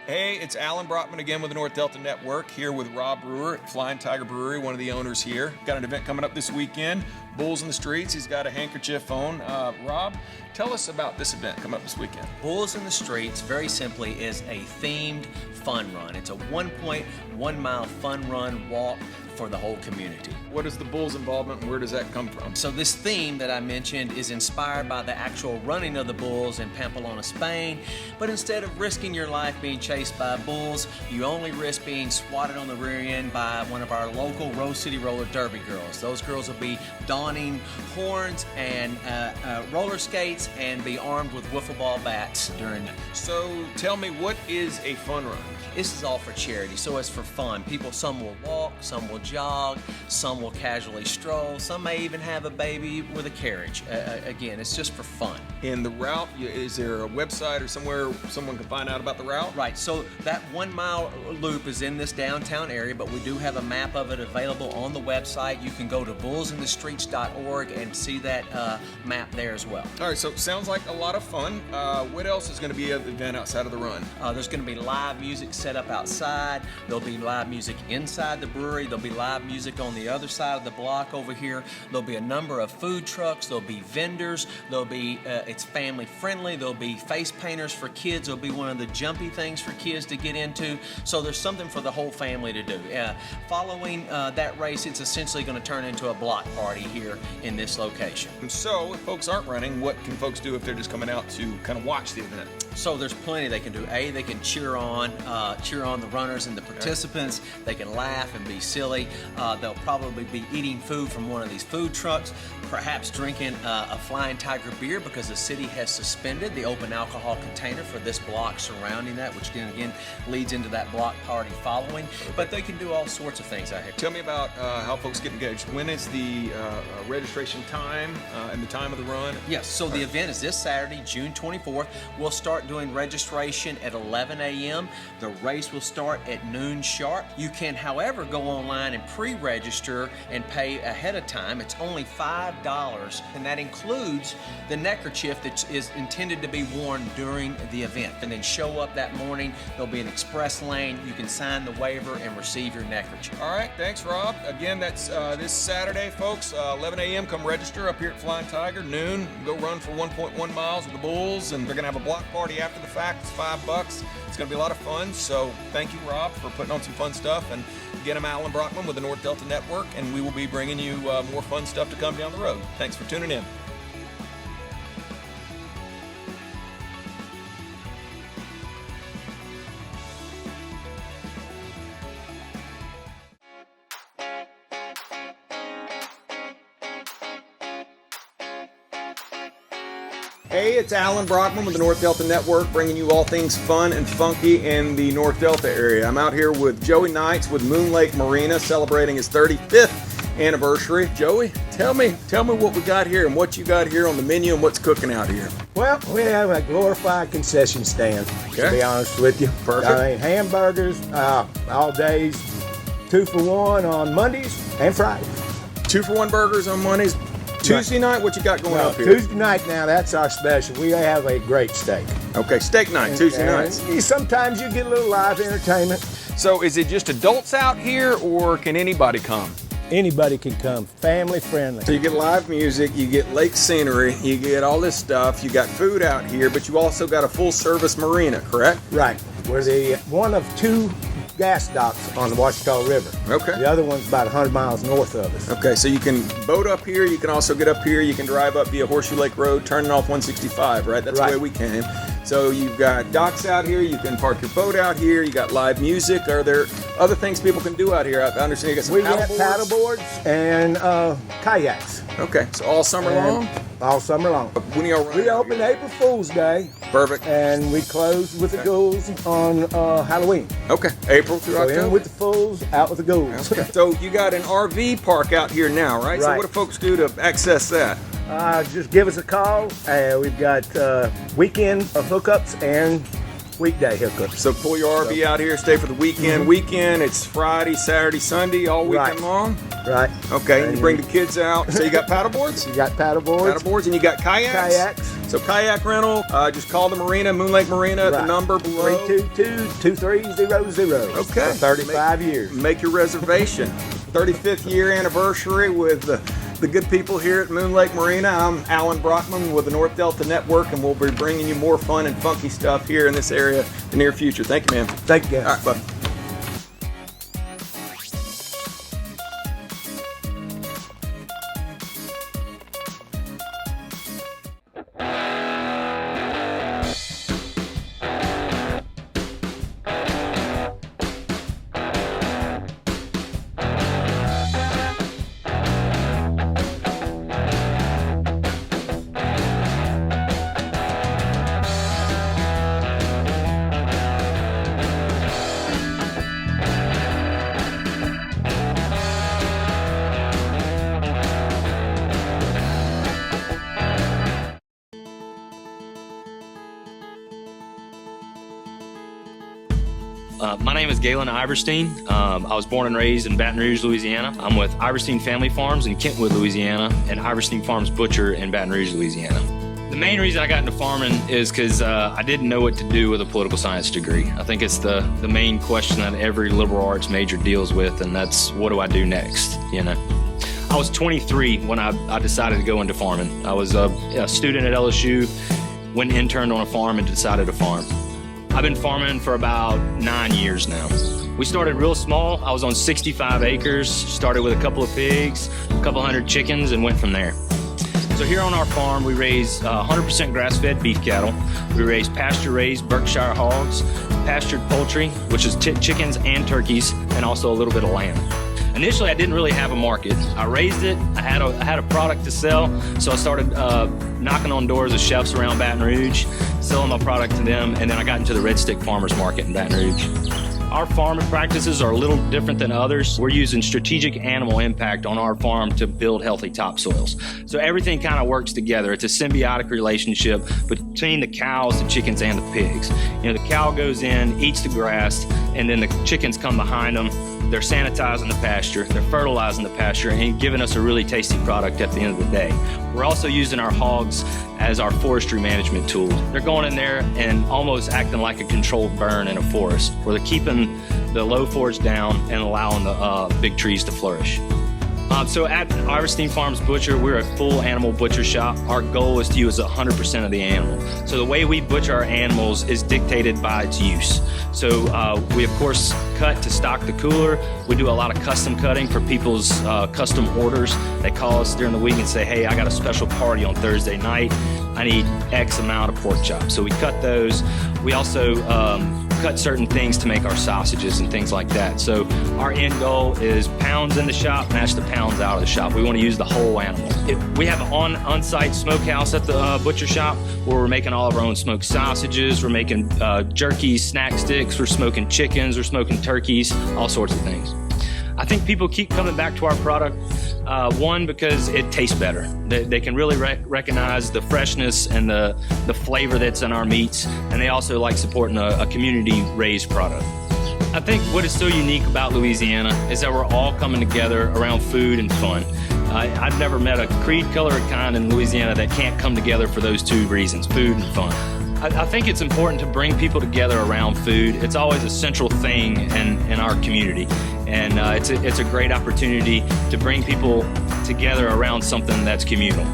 Hey, it's Alan Brockman again with the North Delta Network, here with Rob Brewer at Flying Tiger Brewery, one of the owners here. Got an event coming up this weekend, Bulls in the Streets. He's got a handkerchief on. Rob, tell us about this event coming up this weekend. Bulls in the Streets, very simply, is a themed fun run. It's a 1.1 mile fun run walk for the whole community. What is the Bulls' involvement and where does that come from? So this theme that I mentioned is inspired by the actual running of the bulls in Pamplona, Spain, but instead of risking your life being chased by bulls, you only risk being swatted on the rear end by one of our local Rose City Roller Derby girls. Those girls will be donning horns and roller skates and be armed with wiffle ball bats during. So tell me, what is a fun run? This is all for charity, so it's for fun. Some will walk, some will jog, some will casually stroll, some may even have a baby with a carriage. Again, it's just for fun. And the route, is there a website or somewhere someone can find out about the route? Right, so that 1 mile loop is in this downtown area, but we do have a map of it available on the website. You can go to bullsinthestreets.org and see that map there as well. All right, so it sounds like a lot of fun. What else is going to be at the event outside of the run? There's going to be live music set up outside. There'll be live music inside the brewery. There'll be live music on the other side of the block over here. There'll be a number of food trucks. There'll be vendors. There'll be, it's family friendly. There'll be face painters for kids. There'll be one of the jumpy things for kids to get into. So there's something for the whole family to do. Following that race, it's essentially going to turn into a block party here in this location. And so if folks aren't running, what can folks do if they're just coming out to kind of watch the event? So there's plenty they can do. They can cheer on the runners and the participants. They can laugh and be silly. They'll probably be eating food from one of these food trucks, perhaps drinking a Flying Tiger beer because the city has suspended the open alcohol container for this block surrounding that, which again leads into that block party following. But they can do all sorts of things out here. Tell me about how folks get engaged. When is the registration time and the time of the run? Yes, so the event is this Saturday, June 24th. We'll start doing registration at 11 a.m. The race will start at noon sharp. You can, however, go online and pre-register and pay ahead of time. It's only $5, and that includes the neckerchief that is intended to be worn during the event. And then show up that morning. There'll be an express lane. You can sign the waiver and receive your neckerchief. All right, thanks, Rob. Again, that's this Saturday, folks, 11 a.m. Come register up here at Flying Tiger. Noon, go run for 1.1 miles with the Bulls, and they're going to have a block party after the fact. It's $5. It's going to be a lot of fun. So thank you, Rob, for putting on some fun stuff. And again, I'm Alan Brockman with the North Delta Network, and we will be bringing you more fun stuff to come down the road. Thanks for tuning in. Hey, it's Alan Brockman with the North Delta Network, bringing you all things fun and funky in the North Delta area. I'm out here with Joey Knights with Moon Lake Marina, celebrating his 35th anniversary. Joey, tell me what we got here and what you got here on the menu and what's cooking out here. Well, we have a glorified concession stand, to be honest with you. Perfect. I mean, hamburgers all days, 2 for $1 on Mondays and Fridays. 2 for $1 burgers on Mondays. Tuesday night, what you got going up here? Tuesday night now, that's our special. We have a great steak. Okay, steak night, Tuesday nights. Sometimes you get a little live entertainment. So is it just adults out here, or can anybody come? Anybody can come, family friendly. So you get live music, you get lake scenery, you get all this stuff, you got food out here, but you also got a full service marina, correct? Right. We're the one of 2 gas docks on the Washita River. Okay. The other one's about 100 miles north of us. Okay, so you can boat up here, you can also get up here, you can drive up via Horseshoe Lake Road, turning off 165, right? That's right. the way we came. So you've got docks out here, you can park your boat out here, you got live music. Are there other things people can do out here? I understand you got some paddle boards and kayaks. Okay, so all summer long? All summer long. When y'all run? We open April Fool's Day. Perfect. And we close with the ghouls on Halloween. Okay, April through October. In with the fools, out with the ghouls. Okay. So you got an RV park out here now, right? So what do folks do to access that? Just give us a call. We've got weekend hookups and weekday hookups. So pull your RV out here, stay for the weekend. It's Friday, Saturday, Sunday, all weekend long? Right. Okay, and you bring the kids out. So you got paddle boards? You got paddle boards. Paddle boards, and you got kayaks? Kayaks. So kayak rental, just call the marina, Moon Lake Marina, at the number below. 322-2300. Okay. For 35 years. Make your reservation. 35th year anniversary with the good people here at Moon Lake Marina. I'm Alan Brockman with the North Delta Network, and we'll be bringing you more fun and funky stuff here in this area in the near future. Thank you, man. Thank you. All right, bud. My name is Galen Iverstein. I was born and raised in Baton Rouge, Louisiana. I'm with Iverstein Family Farms in Kentwood, Louisiana, and Iverstein Farms Butcher in Baton Rouge, Louisiana. The main reason I got into farming is because I didn't know what to do with a political science degree. I think it's the main question that every liberal arts major deals with, and that's, what do I do next, you know? I was 23 when I decided to go into farming. I was a student at LSU, went and interned on a farm and decided to farm. I've been farming for about 9 years now. We started real small. I was on 65 acres, started with a couple of pigs, a couple hundred chickens, and went from there. So here on our farm, we raise 100% grass-fed beef cattle. We raise pasture-raised Berkshire hogs, pastured poultry, which is chickens and turkeys, and also a little bit of lamb. Initially, I didn't really have a market. I raised it, I had a product to sell, so I started knocking on doors of chefs around Baton Rouge, selling my product to them, and then I got into the Red Stick Farmers Market in Baton Rouge. Our farming practices are a little different than others. We're using strategic animal impact on our farm to build healthy topsoils. So everything kind of works together. It's a symbiotic relationship between the cows, the chickens, and the pigs. You know, the cow goes in, eats the grass, and then the chickens come behind them. They're sanitizing the pasture, they're fertilizing the pasture, and giving us a really tasty product at the end of the day. We're also using our hogs as our forestry management tool. They're going in there and almost acting like a controlled burn in a forest, where they're keeping the low forage down and allowing the big trees to flourish. So at Iverstein Farms Butcher, we're a full animal butcher shop. Our goal is to use 100% of the animal. So the way we butcher our animals is dictated by its use. So we of course cut to stock the cooler. We do a lot of custom cutting for people's custom orders. They call us during the week and say, hey, I got a special party on Thursday night. I need X amount of pork chops. So we cut those. We also cut certain things to make our sausages and things like that. So our end goal is pounds in the shop, match the pounds out of the shop. We want to use the whole animal. We have an on-site smokehouse at the butcher shop where we're making all of our own smoked sausages. We're making jerky, snack sticks. We're smoking chickens. We're smoking turkeys, all sorts of things. I think people keep coming back to our product, one, because it tastes better. They can really recognize the freshness and the flavor that's in our meats, and they also like supporting a community-raised product. I think what is so unique about Louisiana is that we're all coming together around food and fun. I've never met a creed, color, or kind in Louisiana that can't come together for those two reasons, food and fun. I think it's important to bring people together around food. It's always a central thing in our community, and it's a great opportunity to bring people together around something that's communal.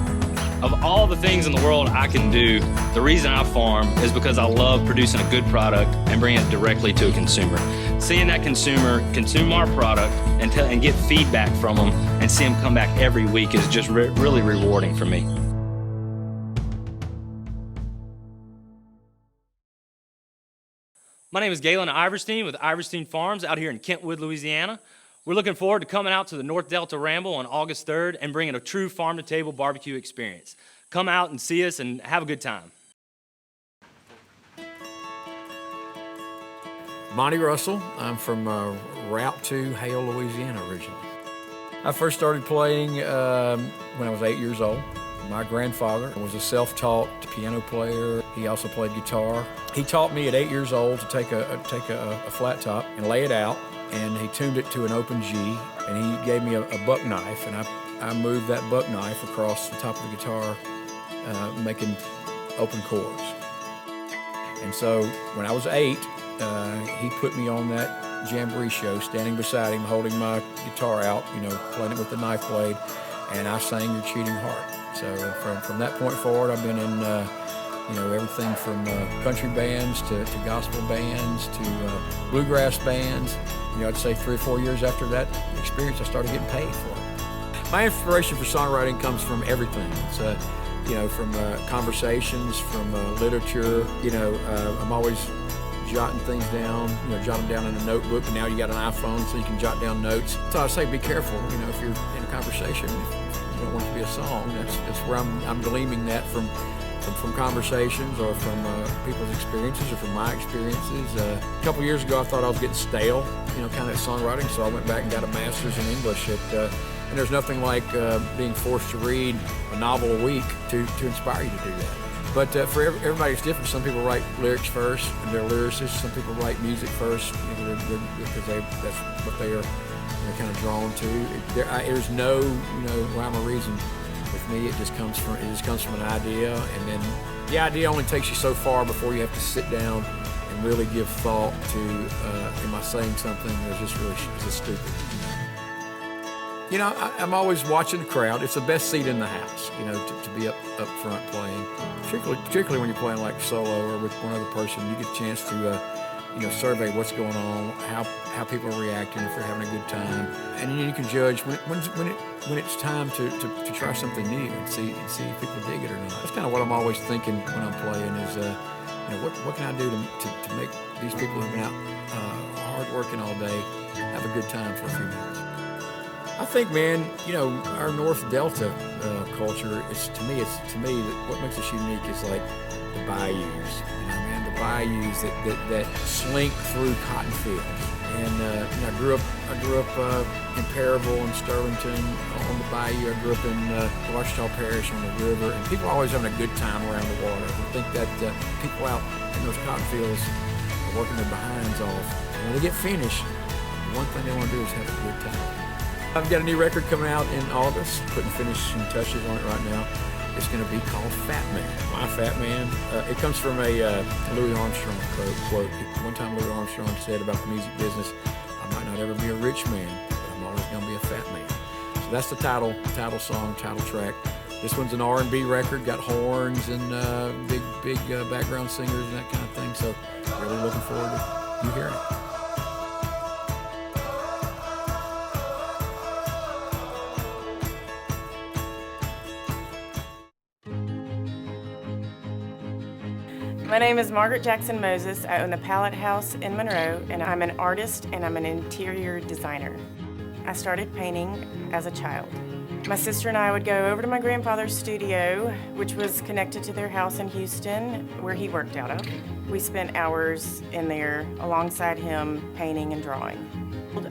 Of all the things in the world I can do, the reason I farm is because I love producing a good product and bringing it directly to a consumer. Seeing that consumer consume our product and get feedback from them and see them come back every week is just really rewarding for me. My name is Galen Iverstein with Iverstein Farms out here in Kentwood, Louisiana. We're looking forward to coming out to the North Delta Ramble on August 3rd and bringing a true farm-to-table barbecue experience. Come out and see us and have a good time. Monty Russell. I'm from Route 2, Hale, Louisiana originally. I first started playing when I was 8 years old. My grandfather was a self-taught piano player. He also played guitar. He taught me at 8 years old to take a flat top and lay it out, and he tuned it to an open G, and he gave me a buck knife, and I moved that buck knife across the top of the guitar, making open chords. And so when I was 8, he put me on that jamboree show, standing beside him, holding my guitar out, playing it with the knife blade, and I sang Your Cheating Heart. So from that point forward, I've been in everything from country bands to gospel bands to bluegrass bands. I'd say 3 or 4 years after that experience, I started getting paid for it. My inspiration for songwriting comes from everything. It's from conversations, from literature. I'm always jotting things down, jot them down in a notebook, and now you got an iPhone so you can jot down notes. So I say be careful, if you're in a conversation, if you don't want it to be a song, that's where I'm gleaming that from conversations or from people's experiences or from my experiences. A couple years ago, I thought I was getting stale, kind of at songwriting, so I went back and got a master's in English and there's nothing like being forced to read a novel a week to inspire you to do that. But for everybody, it's different. Some people write lyrics first, and they're lyricists. Some people write music first, because that's what they are kind of drawn to. There's no rhyme or reason with me. It just comes from an idea, and then the idea only takes you so far before you have to sit down and really give thought to, am I saying something that's just stupid? I'm always watching the crowd. It's the best seat in the house, to be up front playing. Particularly when you're playing like solo or with one other person, you get a chance to, survey what's going on, how people are reacting, if they're having a good time, and you can judge when it's time to try something new and see if people dig it or not. That's kind of what I'm always thinking when I'm playing is, what can I do to make these people who've been out hard working all day have a good time for a few minutes. I think, man, our North Delta culture to me that what makes us unique is like the bayous. The bayous that slink through cotton fields. And I grew up in Perryville and Sterlington on the bayou. I grew up in Washita Parish on the river, and people are always having a good time around the water. I think that people out in those cotton fields are working their behinds off. And when they get finished, the one thing they want to do is have a good time. I've got a new record coming out in August, putting finishing touches on it right now. It's going to be called Fat Man. My Fat Man. It comes from a Louis Armstrong quote. One time Louis Armstrong said about the music business, I might not ever be a rich man, but I'm always going to be a fat man. So that's the title song, title track. This one's an R&B record, got horns and big background singers and that kind of thing. So really looking forward to you hearing it. My name is Margaret Jackson Moses. I own the Palette House in Monroe, and I'm an artist and I'm an interior designer. I started painting as a child. My sister and I would go over to my grandfather's studio, which was connected to their house in Houston, where he worked out of. We spent hours in there alongside him, painting and drawing.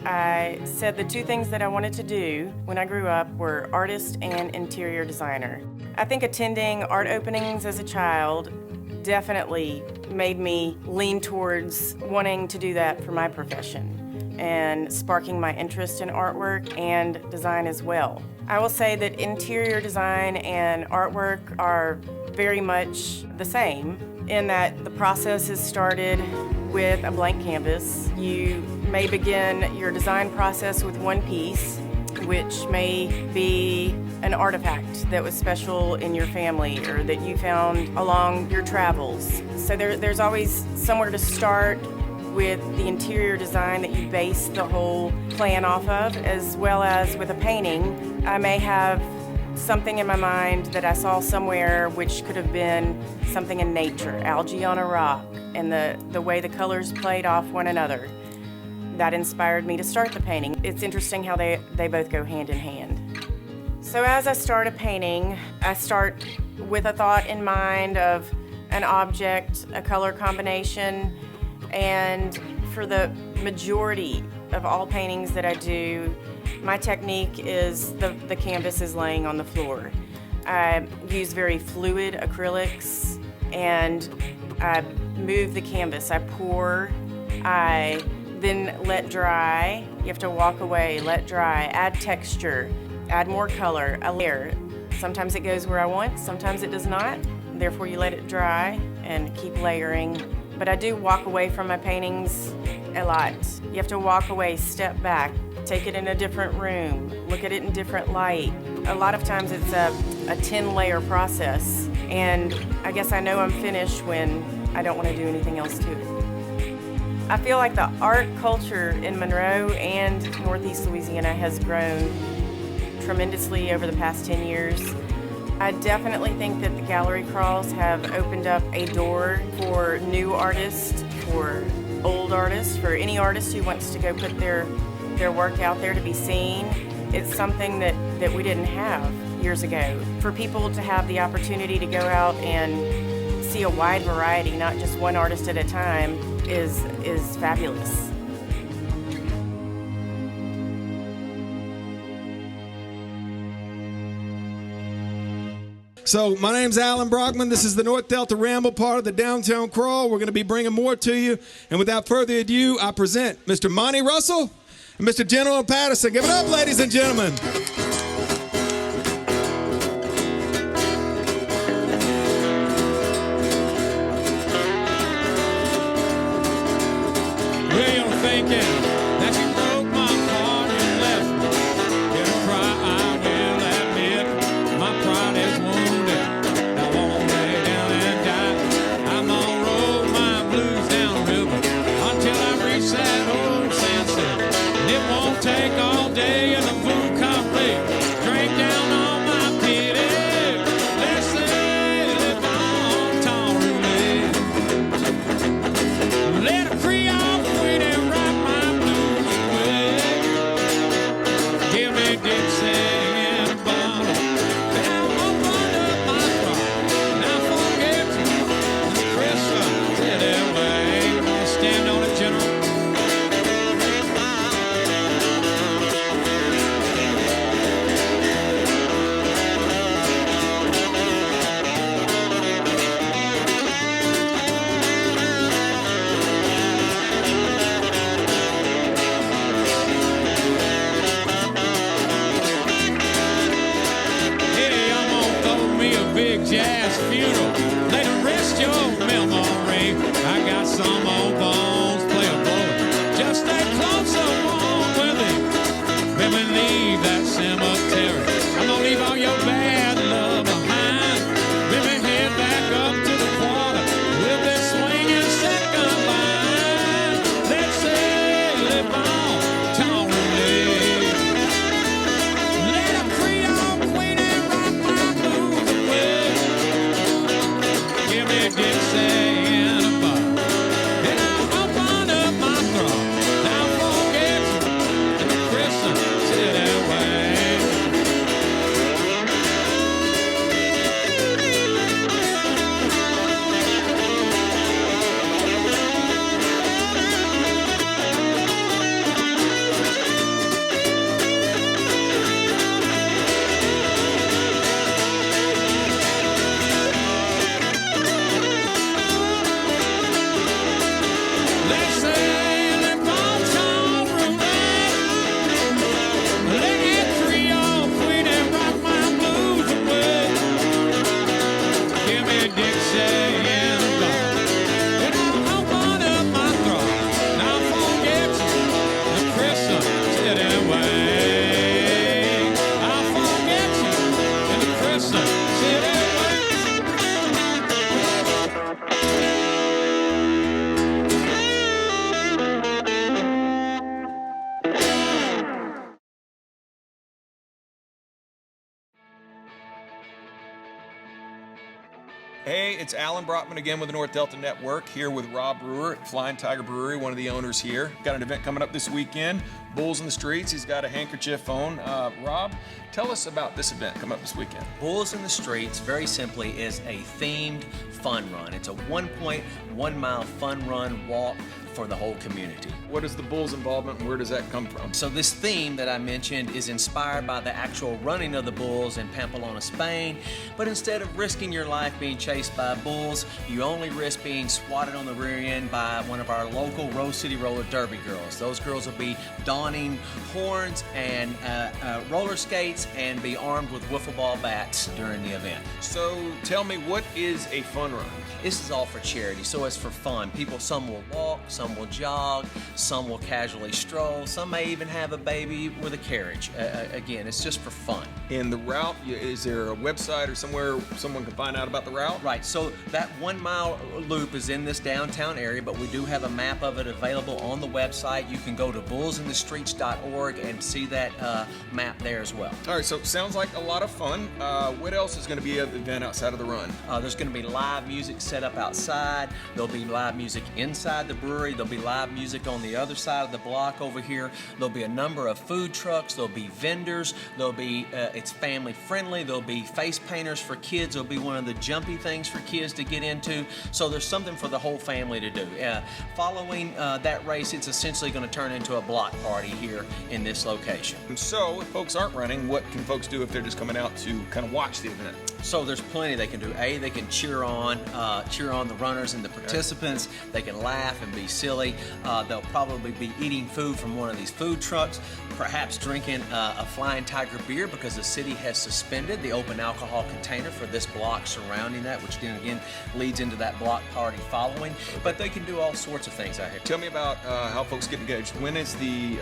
I said the two things that I wanted to do when I grew up were artist and interior designer. I think attending art openings as a child definitely made me lean towards wanting to do that for my profession and sparking my interest in artwork and design as well. I will say that interior design and artwork are very much the same in that the process is started with a blank canvas. You may begin your design process with one piece, which may be an artifact that was special in your family or that you found along your travels. So there's always somewhere to start with the interior design that you base the whole plan off of, as well as with a painting. I may have something in my mind that I saw somewhere which could have been something in nature, algae on a rock, and the way the colors played off one another. That inspired me to start the painting. It's interesting how they both go hand in hand. So as I start a painting, I start with a thought in mind of an object, a color combination, and for the majority of all paintings that I do, my technique is the canvas is laying on the floor. I use very fluid acrylics and I move the canvas. I pour, I then let dry. You have to walk away, let dry, add texture, add more color, a layer. Sometimes it goes where I want, sometimes it does not. Therefore, you let it dry and keep layering. But I do walk away from my paintings a lot. You have to walk away, step back, take it in a different room, look at it in different light. A lot of times it's a 10-layer process, and I guess I know I'm finished when I don't want to do anything else to it. I feel like the art culture in Monroe and Northeast Louisiana has grown tremendously over the past 10 years. I definitely think that the gallery crawls have opened up a door for new artists, for old artists, for any artist who wants to go put their work out there to be seen. It's something that we didn't have years ago. For people to have the opportunity to go out and see a wide variety, not just one artist at a time, is fabulous. So my name's Alan Brockman. This is the North Delta Ramble, part of the Downtown Crawl. We're going to be bringing more to you. And without further ado, I present Mr. Monty Russell and Mr. General Patterson. Give it up, ladies and gentlemen. Well, thinking that you broke my heart and left me. Get a cry, I will admit my pride is wounded. I won't lay down and die. I'm gonna roll my blues down the river until I reach that old sunset. And it won't take all day and the food complete. Drink down all my pity. Let's say live on Tom Roulette. Let a Creole queen and rock my blues away. Give me Dixie in a bottle. Now open up my throat. Now forget you. Christmas did it way. Stand on it, General. Hey, I'm gonna throw me a big jazz funeral. Let it rest your memory. I got some old bones, play a bowling. Just stay close along with it. When we leave that cemetery, I'm gonna leave all your bad love behind. When we head back up to the quarter, we'll be swinging second line. Let's say live on Tom Roulette. Let a Creole queen and rock my blues away. Give me Dixie in a bottle, and I'll open up my throat. Now forget you in the Christmas City way. Let's say live on Tom Roulette. Let it Creole queen and rock my blues away. Give me Dixie in a bottle, and I'll open up my throat. Now forget you the Christmas City way. I'll forget you in the Christmas City way. Hey, it's Alan Brockman again with the North Delta Network, here with Rob Brewer at Flying Tiger Brewery, one of the owners here. Got an event coming up this weekend, Bulls in the Streets. He's got a handkerchief on. Rob, tell us about this event coming up this weekend. Bulls in the Streets, very simply, is a themed fun run. It's a 1.1 mile fun run walk for the whole community. What is the Bulls' involvement and where does that come from? So this theme that I mentioned is inspired by the actual running of the bulls in Pamplona, Spain. But instead of risking your life being chased by bulls, you only risk being swatted on the rear end by one of our local Rose City Roller Derby girls. Those girls will be donning horns and roller skates and be armed with wiffle ball bats during the event. So tell me, what is a fun run? This is all for charity, so it's for fun. Some will walk, some will jog, some will casually stroll, some may even have a baby with a carriage. Again, it's just for fun. In the route, is there a website or somewhere someone can find out about the route? Right, so that 1 mile loop is in this downtown area, but we do have a map of it available on the website. You can go to bullsinthestreets.org and see that map there as well. All right, so sounds like a lot of fun. What else is going to be an event outside of the run? There's going to be live music set up outside. There'll be live music inside the brewery. There'll be live music on the other side of the block over here. There'll be a number of food trucks. There'll be vendors. There'll be, it's family friendly. There'll be face painters for kids. There'll be one of the jumpy things for kids to get into. So there's something for the whole family to do. Following that race, it's essentially going to turn into a block party here in this location. So if folks aren't running, what can folks do if they're just coming out to kind of watch the event? So there's plenty they can do. They can cheer on the runners and the participants. They can laugh and be silly. They'll probably be eating food from one of these food trucks, perhaps drinking a Flying Tiger beer because the city has suspended the open alcohol container for this block surrounding that, which then again leads into that block party following. But they can do all sorts of things out here. Tell me about how folks get engaged. When is the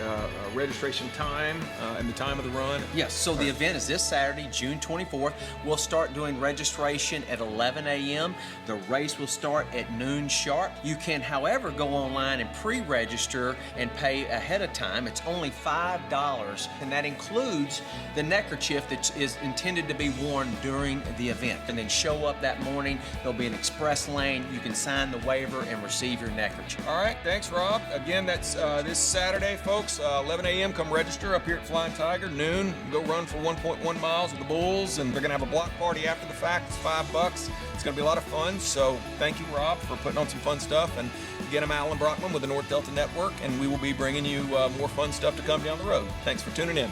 registration time and the time of the run? Yes, so the event is this Saturday, June 24th. We'll start doing registration at 11 a.m. The race will start at noon sharp. You can, however, go online and pre-register and pay ahead of time. It's only $5, and that includes the neckerchief that is intended to be worn during the event. And then show up that morning. There'll be an express lane. You can sign the waiver and receive your neckerchief. All right, thanks, Rob. Again, that's this Saturday, folks, 11 a.m. Come register up here at Flying Tiger, noon. Go run for 1.1 miles with the Bulls, and they're going to have a block party after the fact. It's $5. It's going to be a lot of fun. So thank you, Rob, for putting on some fun stuff. And again, I'm Alan Brockman with the North Delta Network, and we will be bringing you more fun stuff to come down the road. Thanks for tuning in.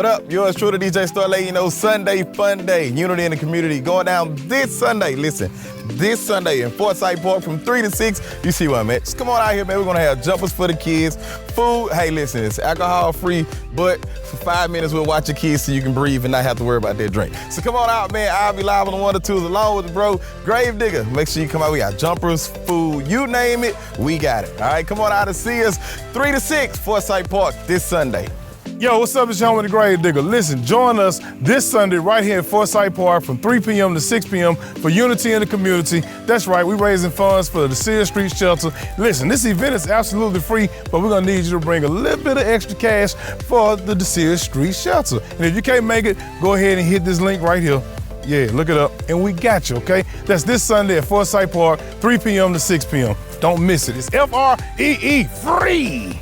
up? Yours truly, DJ Star, letting you know Sunday Fun Day, Unity in the Community, going down this Sunday. Listen, this Sunday in Forsyth Park from 3 to 6. You see where I'm at. Just come on out here, man. We're going to have jumpers for the kids, food. Hey, listen, it's alcohol-free, but for 5 minutes, we'll watch your kids so you can breathe and not have to worry about their drink. So come on out, man. I'll be live on the 1 or 2s along with the bro, Gravedigger. Make sure you come out. We got jumpers, food, you name it, we got it. All right, come on out and see us 3 to 6, Forsyth Park this Sunday. Yo, what's up? It's Sean with the Gravedigger. Listen, join us this Sunday right here at Forsyth Park from 3 p.m. to 6 p.m. for Unity in the Community. That's right, we're raising funds for the Sears Street Shelter. Listen, this event is absolutely free, but we're gonna need you to bring a little bit of extra cash for the Sears Street Shelter. And if you can't make it, go ahead and hit this link right here. Yeah, look it up, and we got you, okay? That's this Sunday at Forsyth Park, 3 p.m. to 6 p.m. Don't miss it. It's F-R-E-E, free!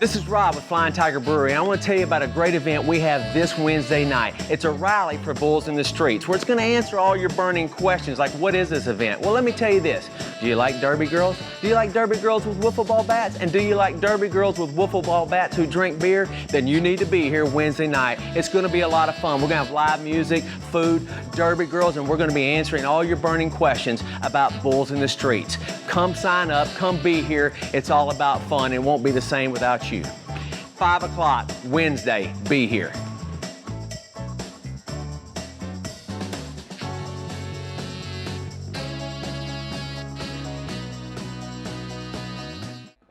This is Rob with Flying Tiger Brewery, and I want to tell you about a great event we have this Wednesday night. It's a rally for Bulls in the Streets, where it's going to answer all your burning questions, like what is this event? Well, let me tell you this. Do you like derby girls? Do you like derby girls with wiffle ball bats? And do you like derby girls with wiffle ball bats who drink beer? Then you need to be here Wednesday night. It's going to be a lot of fun. We're going to have live music, food, derby girls, and we're going to be answering all your burning questions about Bulls in the Streets. Come sign up, come be here. It's all about fun. It won't be the same without you. 5 o'clock Wednesday, be here.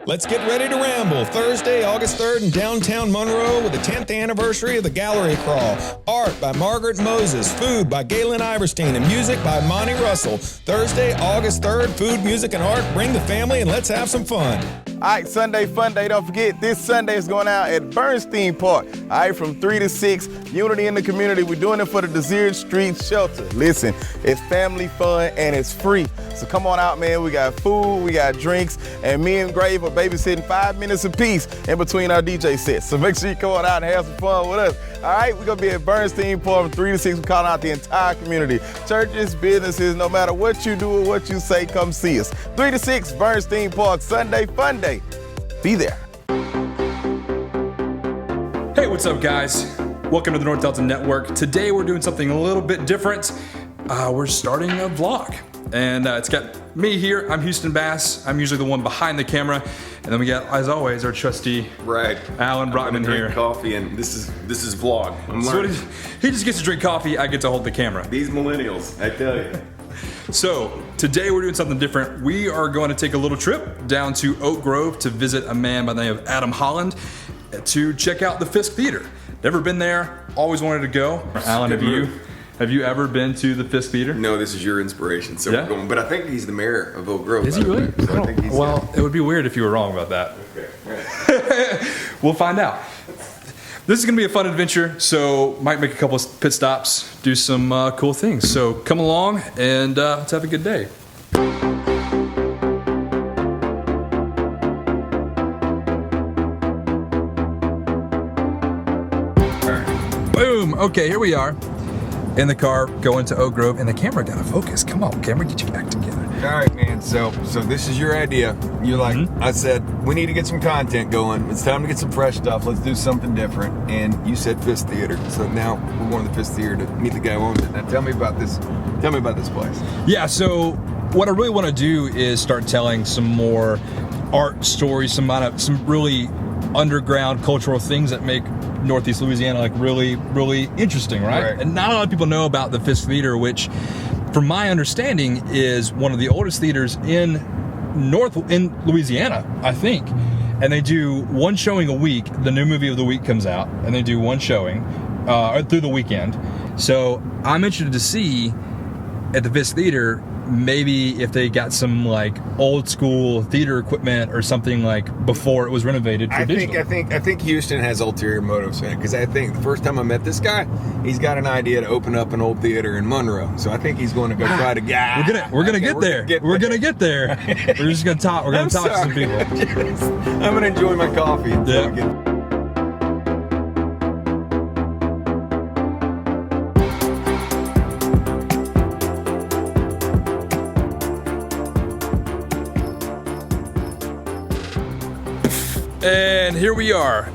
Let's get ready to ramble. Thursday, August 3rd in downtown Monroe with the 10th anniversary of the Gallery Crawl. Art by Margaret Moses, food by Galen Iverstein, and music by Monty Russell. Thursday, August 3rd, food, music, and art. Bring the family and let's have some fun. All right, Sunday Fun Day. Don't forget, this Sunday is going out at Bernstein Park. All right, from 3 to 6, Unity in the Community. We're doing it for the Desert Street Shelter. Listen, it's family fun and it's free. So come on out, man. We got food, we got drinks, and me and Grave are babysitting 5 minutes apiece in between our DJ sets. So make sure you come on out and have some fun with us. All right, we're going to be at Bernstein Park from 3 to 6. We're calling out the entire community. Churches, businesses, no matter what you do or what you say, come see us. 3 to 6, Bernstein Park, Sunday Fun Day. Be there. Hey, what's up, guys? Welcome to the North Delta Network. Today we're doing something a little bit different. We're starting a vlog. And it's got me here. I'm Houston Bass. I'm usually the one behind the camera. And then we got, as always, our trusty Alan Brockman here. Coffee, and this is vlog. So he just gets to drink coffee. I get to hold the camera. These millennials, I tell you. So today we're doing something different. We are going to take a little trip down to Oak Grove to visit a man by the name of Adam Holland to check out the Fisk Theater. Never been there. Always wanted to go. Alan, have you ever been to the Fisk Theater? No, this is your inspiration. So we're going, but I think he's the mayor of Oak Grove. Is he really? So I think he's it would be weird if you were wrong about that. Okay. We'll find out. This is going to be a fun adventure, so might make a couple of pit stops, do some cool things. So come along and let's have a good day. Boom. Okay, here we are in the car going to Oak Grove, and the camera got to focus. Come on, camera, get you back together. All right, man. So this is your idea. You're like, I said, we need to get some content going. It's time to get some fresh stuff. Let's do something different. And you said Fist Theater. So now we're going to the Fist Theater to meet the guy who owns it. Now tell me about this. Tell me about this place. Yeah. So what I really want to do is start telling some more art stories, some really underground cultural things that make Northeast Louisiana like really, really interesting, right? And not a lot of people know about the Fist Theater, which, from my understanding, is one of the oldest theaters in Louisiana, I think. And they do one showing a week. The new movie of the week comes out, and they do one showing through the weekend. So I'm interested to see at the Fist Theater, maybe if they got some like old school theater equipment or something like before it was renovated for digital. I think Houston has ulterior motives in it, because I think the first time I met this guy, he's got an idea to open up an old theater in Monroe. So I think he's going to go try to We're gonna get there. We're gonna get there. We're just gonna talk. We're gonna talk to some people. I'm gonna enjoy my coffee. Yeah. And here we are,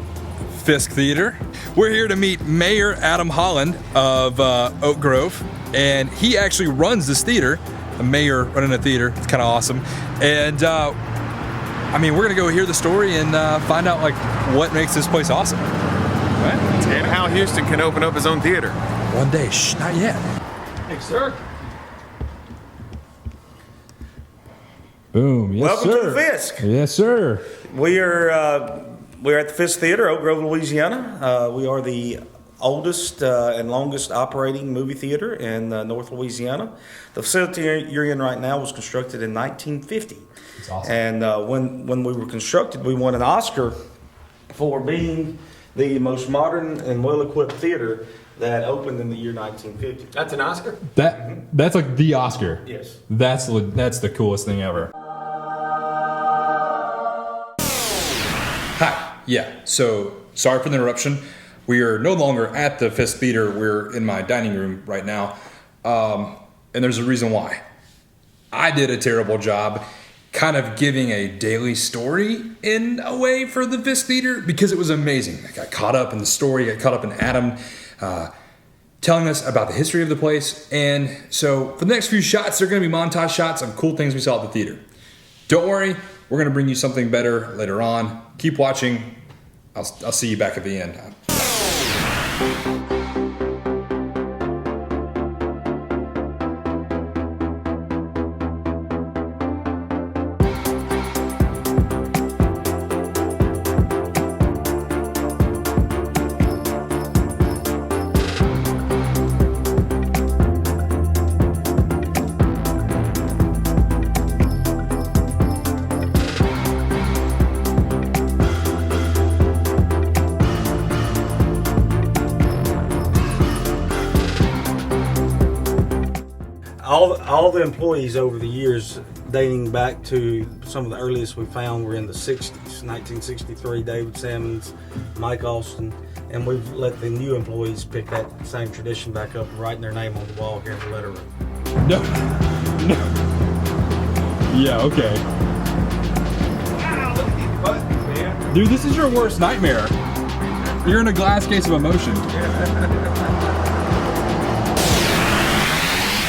Fisk Theater. We're here to meet Mayor Adam Holland of Oak Grove, and he actually runs this theater. A mayor running a theater, it's kind of awesome. And I mean, we're gonna go hear the story and find out like what makes this place awesome. Right? And how Houston can open up his own theater. One day, not yet. Hey, sir. Boom, yes, Welcome sir. to the Fisk. Yes, sir. We're at the Fisk Theater, Oak Grove, Louisiana. We are the oldest and longest operating movie theater in North Louisiana. The facility you're in right now was constructed in 1950. That's awesome. And when we were constructed, we won an Oscar for being the most modern and well-equipped theater that opened in the year 1950. That's an Oscar? That's like the Oscar. Yes. That's the coolest thing ever. Hi. Yeah. So sorry for the interruption. We are no longer at the Fisk Theater. We're in my dining room right now, and there's a reason why. I did a terrible job kind of giving a daily story in a way for the Fisk Theater because it was amazing. I got caught up in the story. I got caught up in Adam telling us about the history of the place. And so for the next few shots, they're going to be montage shots of cool things we saw at the theater. Don't worry, we're going to bring you something better later on. Keep watching. I'll see you back at the end. All the employees over the years, dating back to some of the earliest we found, were in the 60s. 1963, David Simmons, Mike Austin, and we've let the new employees pick that same tradition back up, writing their name on the wall here in the letter room. No. Yeah, okay. Wow, look at these buttons, man. Dude, this is your worst nightmare. You're in a glass case of emotion.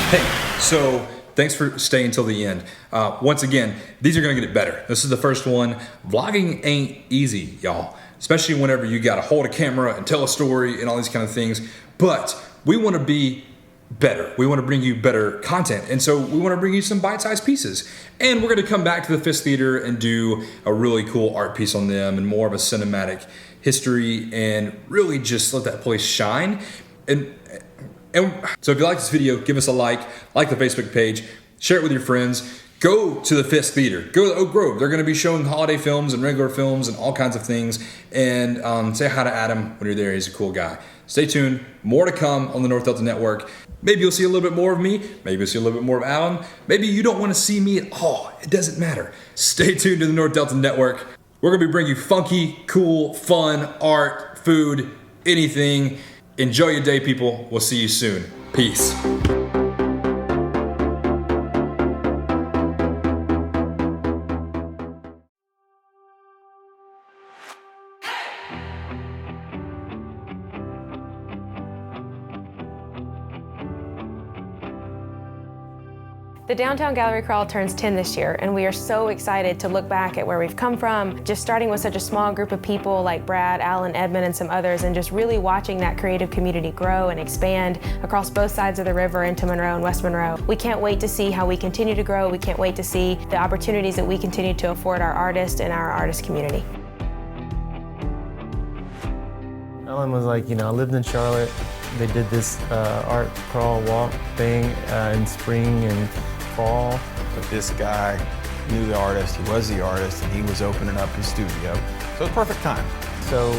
Hey, so thanks for staying till the end. Once again, these are gonna get better. This is the first one. Vlogging ain't easy, y'all. Especially whenever you gotta hold a camera and tell a story and all these kind of things. But we wanna be better. We wanna bring you better content. And so we wanna bring you some bite-sized pieces. And we're gonna come back to the Fisk Theater and do a really cool art piece on them and more of a cinematic history and really just let that place shine. And so if you like this video, give us a like the Facebook page, share it with your friends, go to the Fisk Theater, go to Oak Grove. They're gonna be showing holiday films and regular films and all kinds of things. And say hi to Adam when you're there, he's a cool guy. Stay tuned, more to come on the North Delta Network. Maybe you'll see a little bit more of me, maybe you'll see a little bit more of Alan, maybe you don't wanna see me at all, it doesn't matter. Stay tuned to the North Delta Network. We're gonna be bringing you funky, cool, fun, art, food, anything. Enjoy your day, people. We'll see you soon. Peace. The Downtown Gallery Crawl turns 10 this year, and we are so excited to look back at where we've come from, just starting with such a small group of people like Brad, Alan, Edmund, and some others, and just really watching that creative community grow and expand across both sides of the river into Monroe and West Monroe. We can't wait to see how we continue to grow. We can't wait to see the opportunities that we continue to afford our artists and our artist community. Ellen was like, I lived in Charlotte. They did this art crawl walk thing in spring and fall. But this guy knew the artist, he was the artist, and he was opening up his studio. So it's perfect time. So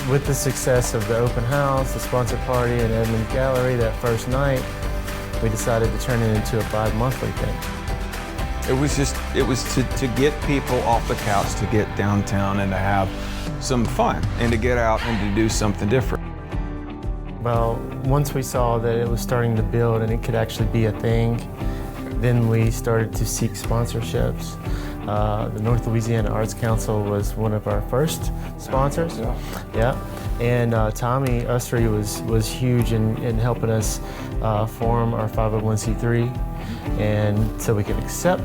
with the success of the open house, the sponsor party, and Edmund's Gallery that first night, we decided to turn it into a bi-monthly thing. It was to get people off the couch, to get downtown and to have some fun and to get out and to do something different. Well, once we saw that it was starting to build and it could actually be a thing, then we started to seek sponsorships. The North Louisiana Arts Council was one of our first sponsors. Yeah. And Tommy Ustry was huge in helping us form our 501c3, and so we could accept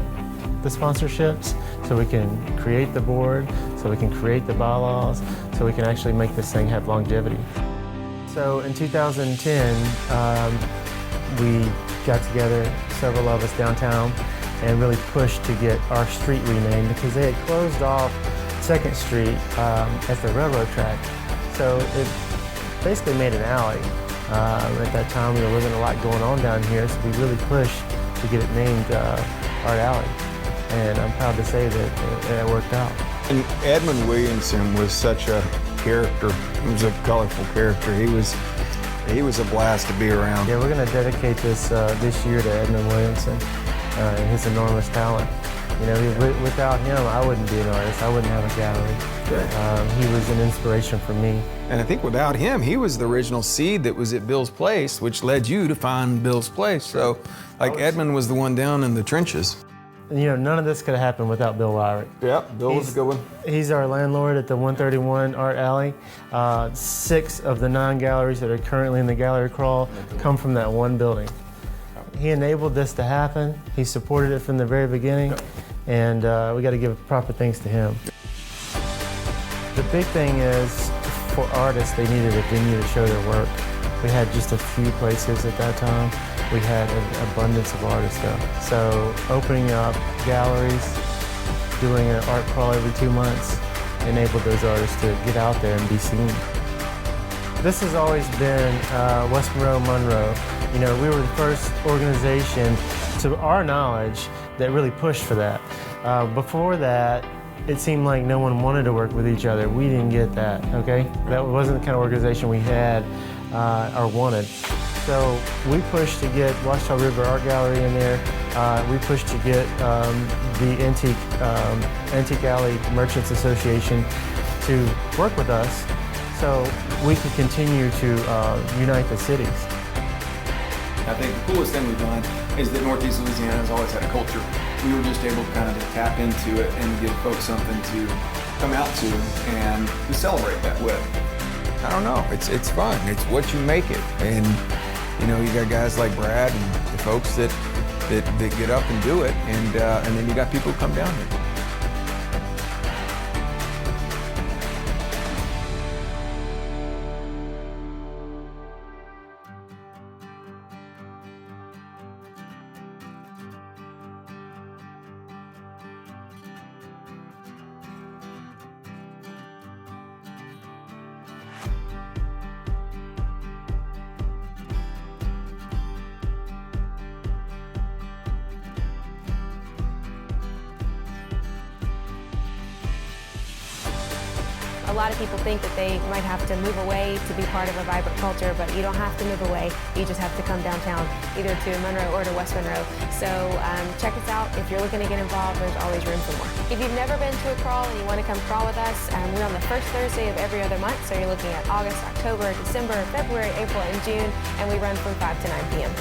the sponsorships, so we can create the board, so we can create the bylaws, so we can actually make this thing have longevity. So in 2010, we got together, several of us downtown, and really pushed to get our street renamed because they had closed off 2nd Street at the railroad track. So it basically made an alley. At that time, there wasn't a lot going on down here, so we really pushed to get it named Art Alley. And I'm proud to say that it worked out. And Edmund Williamson was such a character. He was a colorful character. He was a blast to be around. Yeah, we're going to dedicate this year to Edmund Williamson and his enormous talent. Without him, I wouldn't be an artist. I wouldn't have a gallery. He was an inspiration for me. And I think without him, he was the original seed that was at Bill's Place, which led you to find Bill's Place. So, Edmund was the one down in the trenches. None of this could have happened without Bill Wyrick. Yep, Bill was a good one. He's our landlord at the 131 Art Alley. 6 of the 9 galleries that are currently in the gallery crawl come from that one building. He enabled this to happen. He supported it from the very beginning, and we got to give proper thanks to him. The big thing is, for artists, they needed a venue to show their work. We had just a few places at that time. We had an abundance of artists though. So opening up galleries, doing an art crawl every 2 months, enabled those artists to get out there and be seen. This has always been West Monroe. We were the first organization, to our knowledge, that really pushed for that. Before that, it seemed like no one wanted to work with each other. We didn't get that, okay? That wasn't the kind of organization we had or wanted. So we pushed to get Washita River Art Gallery in there. We pushed to get the Antique Alley Merchants Association to work with us so we could continue to unite the cities. I think the coolest thing we've done is that Northeast Louisiana has always had a culture. We were just able kind of to tap into it and give folks something to come out to and to celebrate that with. I don't know, it's fun. It's what you make it. And you got guys like Brad and the folks that get up and do it, and then you got people who come down here. A lot of people think that they might have to move away to be part of a vibrant culture, but you don't have to move away. You just have to come downtown, either to Monroe or to West Monroe. So check us out. If you're looking to get involved, there's always room for more. If you've never been to a crawl and you want to come crawl with us, we're on the first Thursday of every other month. So you're looking at August, October, December, February, April, and June, and we run from 5 to 9 p.m.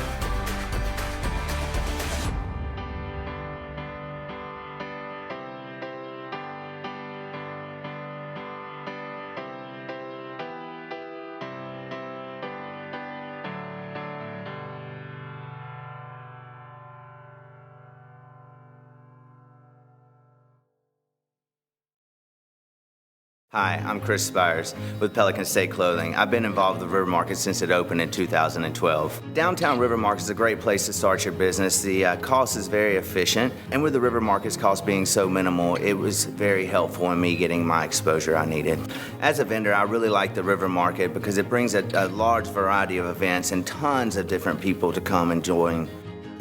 Hi, I'm Chris Spires with Pelican State Clothing. I've been involved with the River Market since it opened in 2012. Downtown River Market is a great place to start your business. The cost is very efficient, and with the River Market's cost being so minimal, it was very helpful in me getting my exposure I needed. As a vendor, I really like the River Market because it brings a large variety of events and tons of different people to come and join.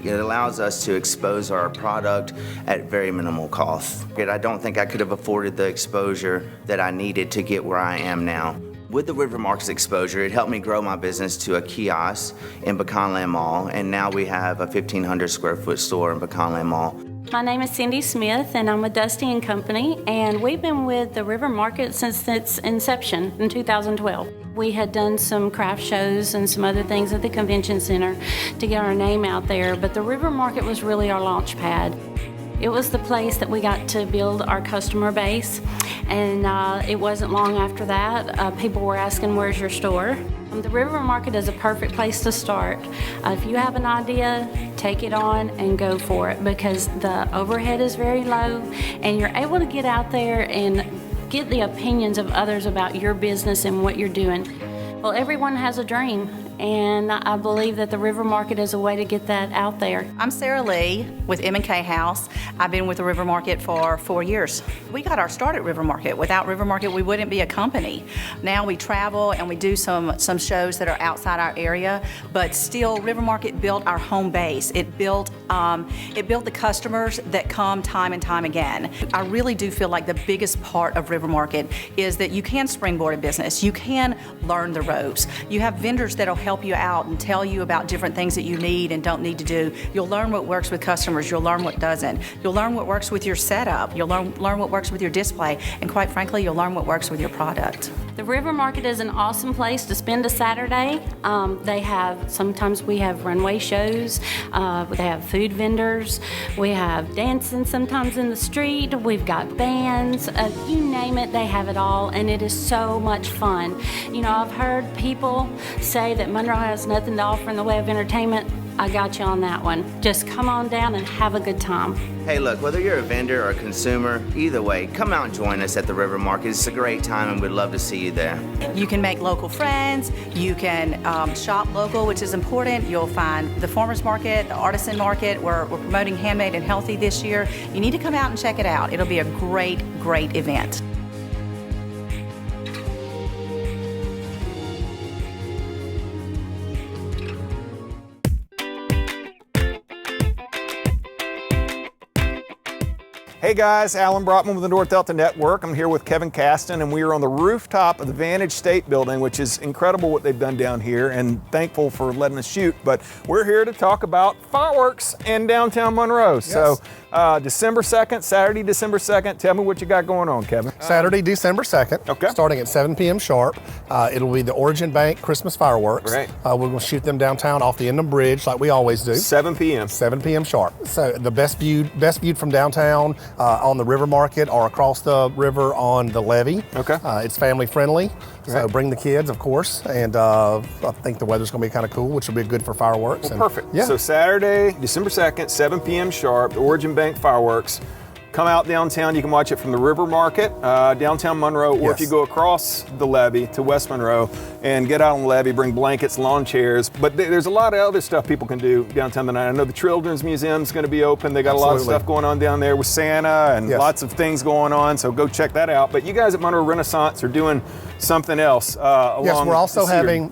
It allows us to expose our product at very minimal cost. I don't think I could have afforded the exposure that I needed to get where I am now. With the River Market's exposure, it helped me grow my business to a kiosk in Pecanland Mall, and now we have a 1,500 square foot store in Pecanland Mall. My name is Cindy Smith, and I'm with Dusty & Company, and we've been with the River Market since its inception in 2012. We had done some craft shows and some other things at the convention center to get our name out there, but the River Market was really our launch pad. It was the place that we got to build our customer base, and it wasn't long after that, people were asking, where's your store? The River Market is a perfect place to start. If you have an idea, take it on and go for it, because the overhead is very low and you're able to get out there and get the opinions of others about your business and what you're doing. Well, everyone has a dream, and I believe that the River Market is a way to get that out there. I'm Sarah Lee with M&K House. I've been with the River Market for 4 years. We got our start at River Market. Without River Market, we wouldn't be a company. Now we travel and we do some shows that are outside our area, but still River Market built our home base. It built the customers that come time and time again. I really do feel like the biggest part of River Market is that you can springboard a business. You can learn the ropes. You have vendors that'll help you out and tell you about different things that you need and don't need to do. You'll learn what works with customers. You'll learn what doesn't. You'll learn what works with your setup. You'll learn what works with your display. And quite frankly, you'll learn what works with your product. The River Market is an awesome place to spend a Saturday. Sometimes we have runway shows. They have food vendors. We have dancing sometimes in the street. We've got bands. You name it, they have it all, and it is so much fun. You know, I've heard people say that Monroe has nothing to offer in the way of entertainment. I got you on that one. Just come on down and have a good time. Hey, look, whether you're a vendor or a consumer, either way, come out and join us at the River Market. It's a great time, and we'd love to see you there. You can make local friends. You can shop local, which is important. You'll find the farmers market, the artisan market. We're promoting handmade and healthy this year. You need to come out and check it out. It'll be a great, great event. Hey guys, Alan Brotman with the North Delta Network. I'm here with Kevin Caston, and we are on the rooftop of the Vantage State Building, which is incredible what they've done down here, and thankful for letting us shoot. But we're here to talk about fireworks in downtown Monroe. Yes. So December 2nd, Saturday, December 2nd. Tell me what you got going on, Kevin. Saturday, December 2nd, okay. Starting at 7 p.m. sharp. It'll be the Origin Bank Christmas fireworks. Right. We're going to shoot them downtown off the Inman Bridge like we always do. 7 p.m. 7 p.m. sharp. So the best viewed from downtown on the River Market or across the river on the levee. Okay. It's family friendly. So Right. bring the kids, of course, and I think the weather's going to be kind of cool, which will be good for fireworks. Well, perfect. Yeah. So Saturday, December 2nd, 7 p.m. sharp, the Origin Bank fireworks. Come out downtown. You can watch it from the River Market, downtown Monroe, or if you go across the levee to West Monroe and get out on the levee, bring blankets, lawn chairs. But there's a lot of other stuff people can do downtown tonight. I know the Children's Museum is going to be open. They got a lot of stuff going on down there with Santa and lots of things going on. So go check that out. But you guys at Monroe Renaissance are doing something else. Yes, we're also having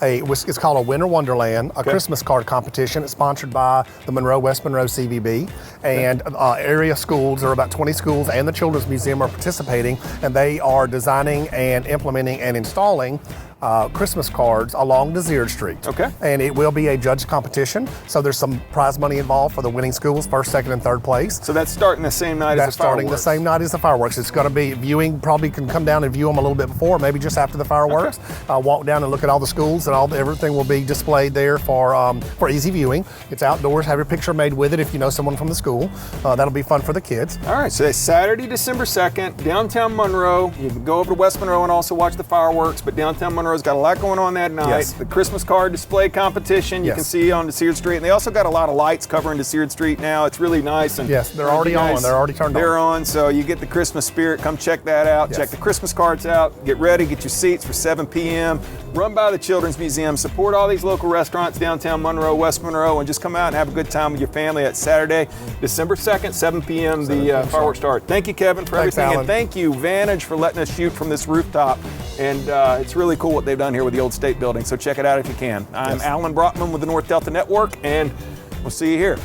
it's called a Winter Wonderland, a Christmas card competition. It's sponsored by the West Monroe CVB, and area schools, there are about 20 schools, and the Children's Museum are participating, and they are designing and implementing and installing Christmas cards along Desire Street. Okay. And it will be a judged competition, so there's some prize money involved for the winning schools, first, second, and third place. So that's starting the same night as the fireworks? That's starting the same night as the fireworks. It's going to be viewing, probably can come down and view them a little bit before, maybe just after the fireworks. Okay. Walk down and look at all the schools, and everything will be displayed there for easy viewing. It's outdoors, have your picture made with it if you know someone from the school. That'll be fun for the kids. All right, so it's Saturday, December 2nd, downtown Monroe. You can go over to West Monroe and also watch the fireworks, but downtown Monroe Monroe's got a lot going on that night. Yes. The Christmas card display competition you Yes. can see on DeSeard Street. And they also got a lot of lights covering DeSeard Street now. It's really nice. And Yes, they're already on. They're already turned on. They're on, so you get the Christmas spirit. Come check that out. Yes. Check the Christmas cards out. Get ready, get your seats for 7 p.m. Run by the Children's Museum. Support all these local restaurants downtown Monroe, West Monroe, and just come out and have a good time with your family. That's Saturday, December 2nd, 7 p.m. The fireworks start. Thank you, Kevin, for Thanks, everything. Alan. And thank you, Vantage, for letting us shoot from this rooftop. And it's really cool what they've done here with the old state building. So check it out if you can. I'm Alan Brockman with the North Delta Network, and we'll see you here.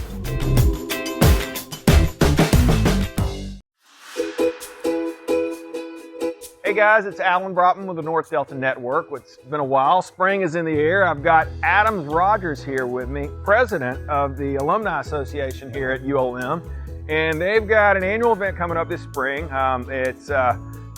Hey guys, it's Alan Brockman with the North Delta Network. It's been a while. Spring is in the air. I've got Adams Rogers here with me, president of the Alumni Association here at ULM. And they've got an annual event coming up this spring. It's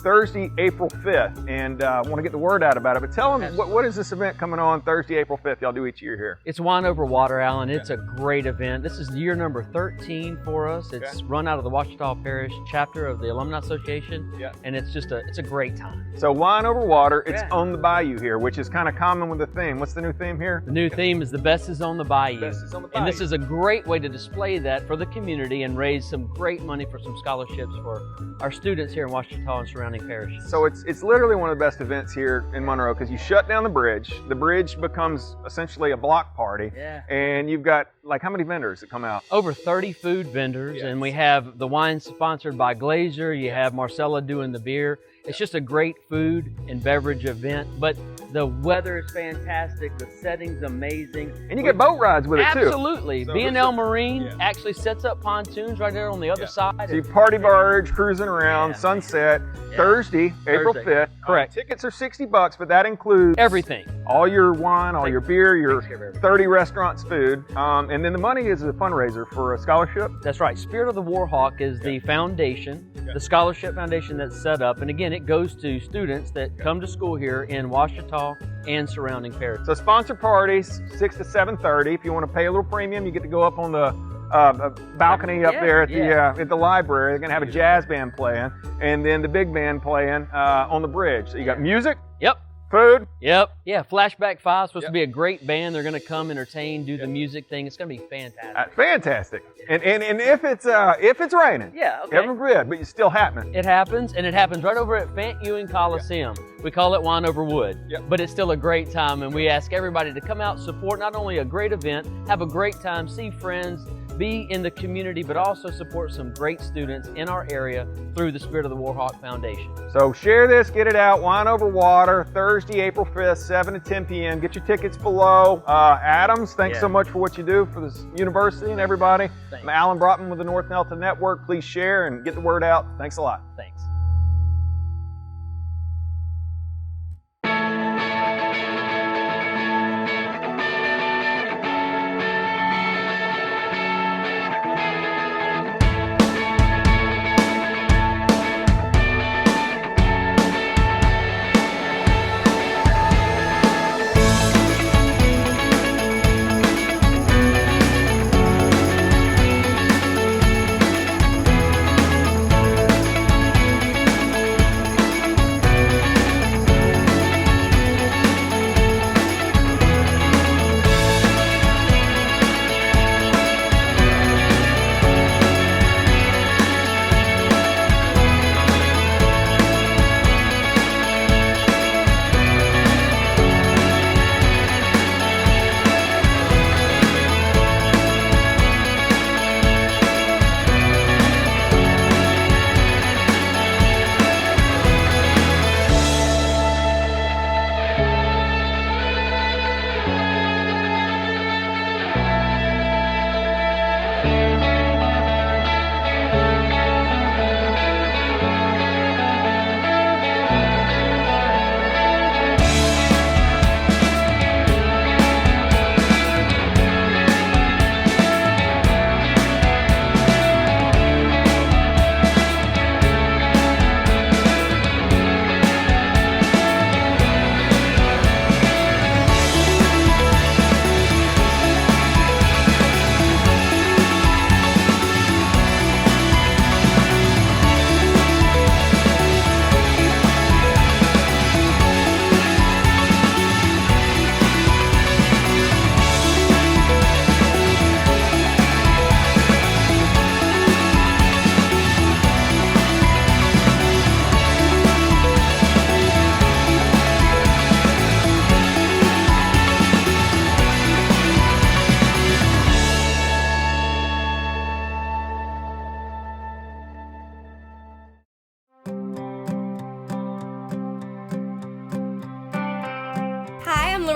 Thursday, April 5th, and I want to get the word out about it. But tell them, what is this event coming on Thursday, April 5th? Y'all do each year here. It's Wine Over Water, Alan. It's a great event. This is year number 13 for us. It's run out of the Ouachita Parish chapter of the Alumni Association, and it's a great time. So Wine Over Water, it's on the bayou here, which is kind of common with the theme. What's the new theme here? The new theme is The Best is on the Bayou. Best is on the And this bayou. is a great way to display that for the community and raise some great money for some scholarships for our students here in Ouachita and surrounding parishes. So it's literally one of the best events here in Monroe because you shut down the bridge. The bridge becomes essentially a block party. Yeah. And you've got, like, how many vendors that come out? Over 30 food vendors, and we have the wine sponsored by Glazer. You have Marcella doing the beer. It's just a great food and beverage event, but the weather is fantastic. The setting's amazing. And you get boat rides with it, too. Absolutely. So B&L Marine actually sets up pontoons right there on the other side. So you party barge, cruising around, sunset, Thursday, April Thursday. 5th. Correct. Tickets are $60, but that includes everything. All your wine, all your beer, your 30 restaurants food. And then the money is a fundraiser for a scholarship. That's right. Spirit of the Warhawk is the foundation, the scholarship foundation that's set up. And again, it goes to students that come to school here in Ouachita and surrounding parishes. So sponsor parties, 6 to 7:30. If you want to pay a little premium, you get to go up on the balcony up there at the library. They're going to have a jazz band playing, and then the big band playing on the bridge. So you got music. Yep. Food. Yep. Yeah, Flashback 5 is supposed to be a great band. They're going to come entertain, do the music thing. It's going to be fantastic. Fantastic. And if it's raining, heaven forbid, but it's still happening. It happens, and it happens right over at Fant Ewing Coliseum. We call it Wine Over Wood, but it's still a great time, and we ask everybody to come out, support not only a great event, have a great time, see friends, be in the community, but also support some great students in our area through the Spirit of the Warhawk Foundation. So share this, get it out. Wine Over Water, Thursday, April 5th, 7 to 10 p.m. Get your tickets below. Adams, thanks so much for what you do for this university and everybody. I'm Alan Brockman with the North Delta Network. Please share and get the word out. Thanks a lot. Thanks.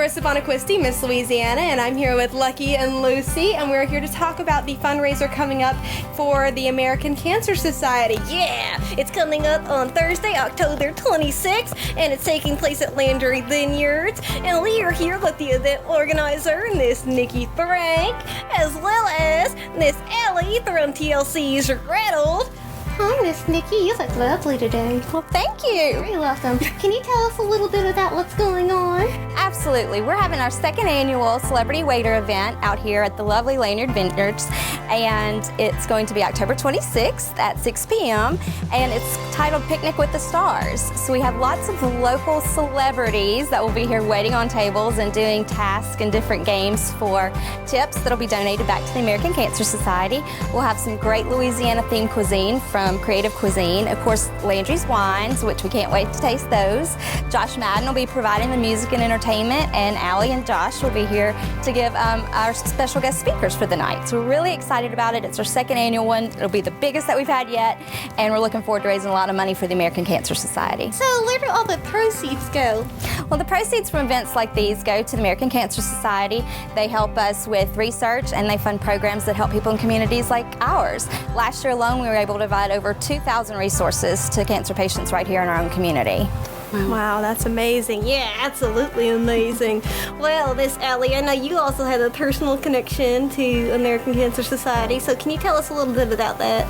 Marissa Bonaquisti, Miss Louisiana, and I'm here with Lucky and Lucy, and we're here to talk about the fundraiser coming up for the American Cancer Society. Yeah, it's coming up on Thursday, October 26th, and it's taking place at Landry Vineyards. And we are here with the event organizer, Miss Nikki Frank, as well as Miss Allie from TLC's Rattled. Hi, Miss Nikki. You look lovely today. Well, thank you. You're welcome. Can you tell us a little bit about what's going on? Absolutely. We're having our second annual Celebrity Waiter event out here at the lovely Lanyard Vineyards, and it's going to be October 26th at 6 p.m., and it's titled Picnic with the Stars. So we have lots of local celebrities that will be here waiting on tables and doing tasks and different games for tips that'll be donated back to the American Cancer Society. We'll have some great Louisiana-themed cuisine from Creative Cuisine. Of course, Landry's Wines, which we can't wait to taste those. Josh Madden will be providing the music and entertainment, and Allie and Josh will be here to give our special guest speakers for the night. So we're really excited about it. It's our second annual one. It'll be the biggest that we've had yet, and we're looking forward to raising a lot of money for the American Cancer Society. So where do all the proceeds go? Well, the proceeds from events like these go to the American Cancer Society. They help us with research, and they fund programs that help people in communities like ours. Last year alone, we were able to provide over 2,000 resources to cancer patients right here in our own community. Wow, that's amazing. Yeah, absolutely amazing. Well, Miss Allie, I know you also have a personal connection to American Cancer Society, so can you tell us a little bit about that?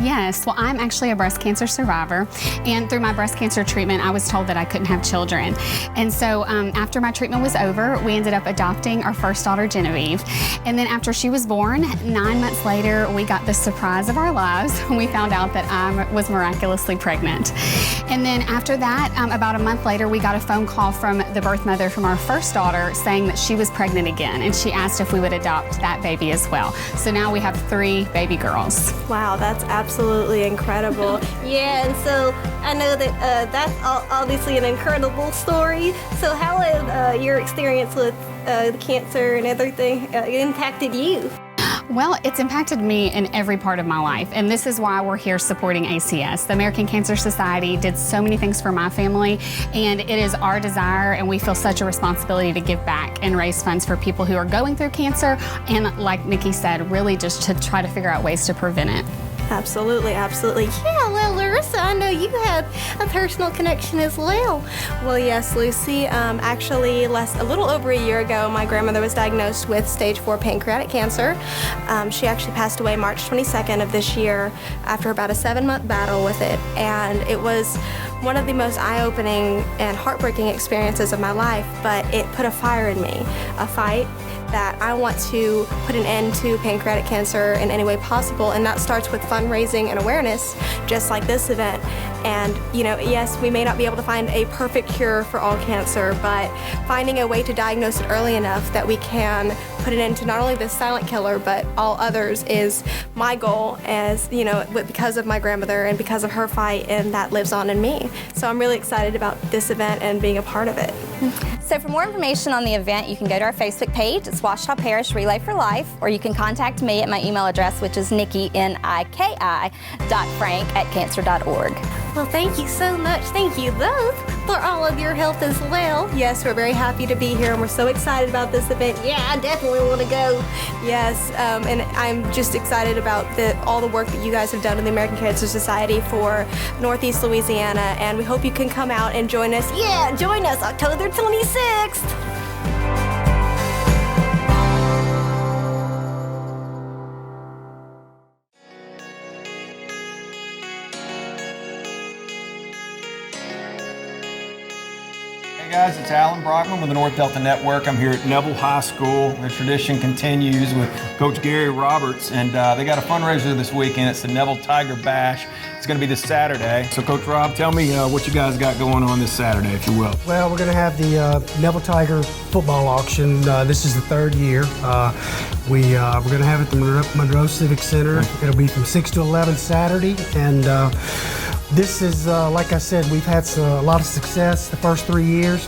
Yes, well, I'm actually a breast cancer survivor, and through my breast cancer treatment, I was told that I couldn't have children. And so after my treatment was over, we ended up adopting our first daughter, Genevieve. And then after she was born, 9 months later, we got the surprise of our lives when we found out that I was miraculously pregnant. And then after that, about a month later, we got a phone call from the birth mother from our first daughter saying that she was pregnant again, and she asked if we would adopt that baby as well. So now we have 3 baby girls. Wow, that's absolutely incredible. Yeah, and so I know that that's obviously an incredible story. So how has your experience with the cancer and everything impacted you? Well, it's impacted me in every part of my life, and this is why we're here supporting ACS. The American Cancer Society did so many things for my family, and it is our desire, and we feel such a responsibility to give back and raise funds for people who are going through cancer, and like Nikki said, really just to try to figure out ways to prevent it. Absolutely, absolutely. Yeah, well, Larissa, I know you have a personal connection as well. Well, yes, Lucy. Actually, a little over a year ago, my grandmother was diagnosed with stage 4 pancreatic cancer. She actually passed away March 22nd of this year after about a 7-month battle with it. And it was one of the most eye-opening and heartbreaking experiences of my life, but it put a fire in me, a fight that I want to put an end to pancreatic cancer in any way possible, and that starts with fundraising and awareness, just like this event. And, you know, yes, we may not be able to find a perfect cure for all cancer, but finding a way to diagnose it early enough that we can put an end to not only this silent killer, but all others is my goal, as, you know, because of my grandmother and because of her fight, and that lives on in me. So I'm really excited about this event and being a part of it. So for more information on the event, you can go to our Facebook page. It's Ouachita Parish Relay for Life, or you can contact me at my email address, which is nikki.frank@cancer.org. Well, thank you so much. Thank you both for all of your help as well. Yes, we're very happy to be here, and we're so excited about this event. Yeah, I definitely want to go. Yes, and I'm just excited about all the work that you guys have done in the American Cancer Society for Northeast Louisiana, and we hope you can come out and join us. Yeah, join us October 26th. Hey guys, it's Alan Brockman with the North Delta Network. I'm here at Neville High School. The tradition continues with Coach Gary Roberts, and they got a fundraiser this weekend. It's the Neville Tiger Bash. It's going to be this Saturday. So Coach Rob, tell me what you guys got going on this Saturday, if you will. Well, we're going to have the Neville Tiger football auction. This is the 3rd year. We're going to have it at the Monroe Civic Center. It'll be from 6 to 11 Saturday, and this is, like I said, we've had a lot of success the first 2 years,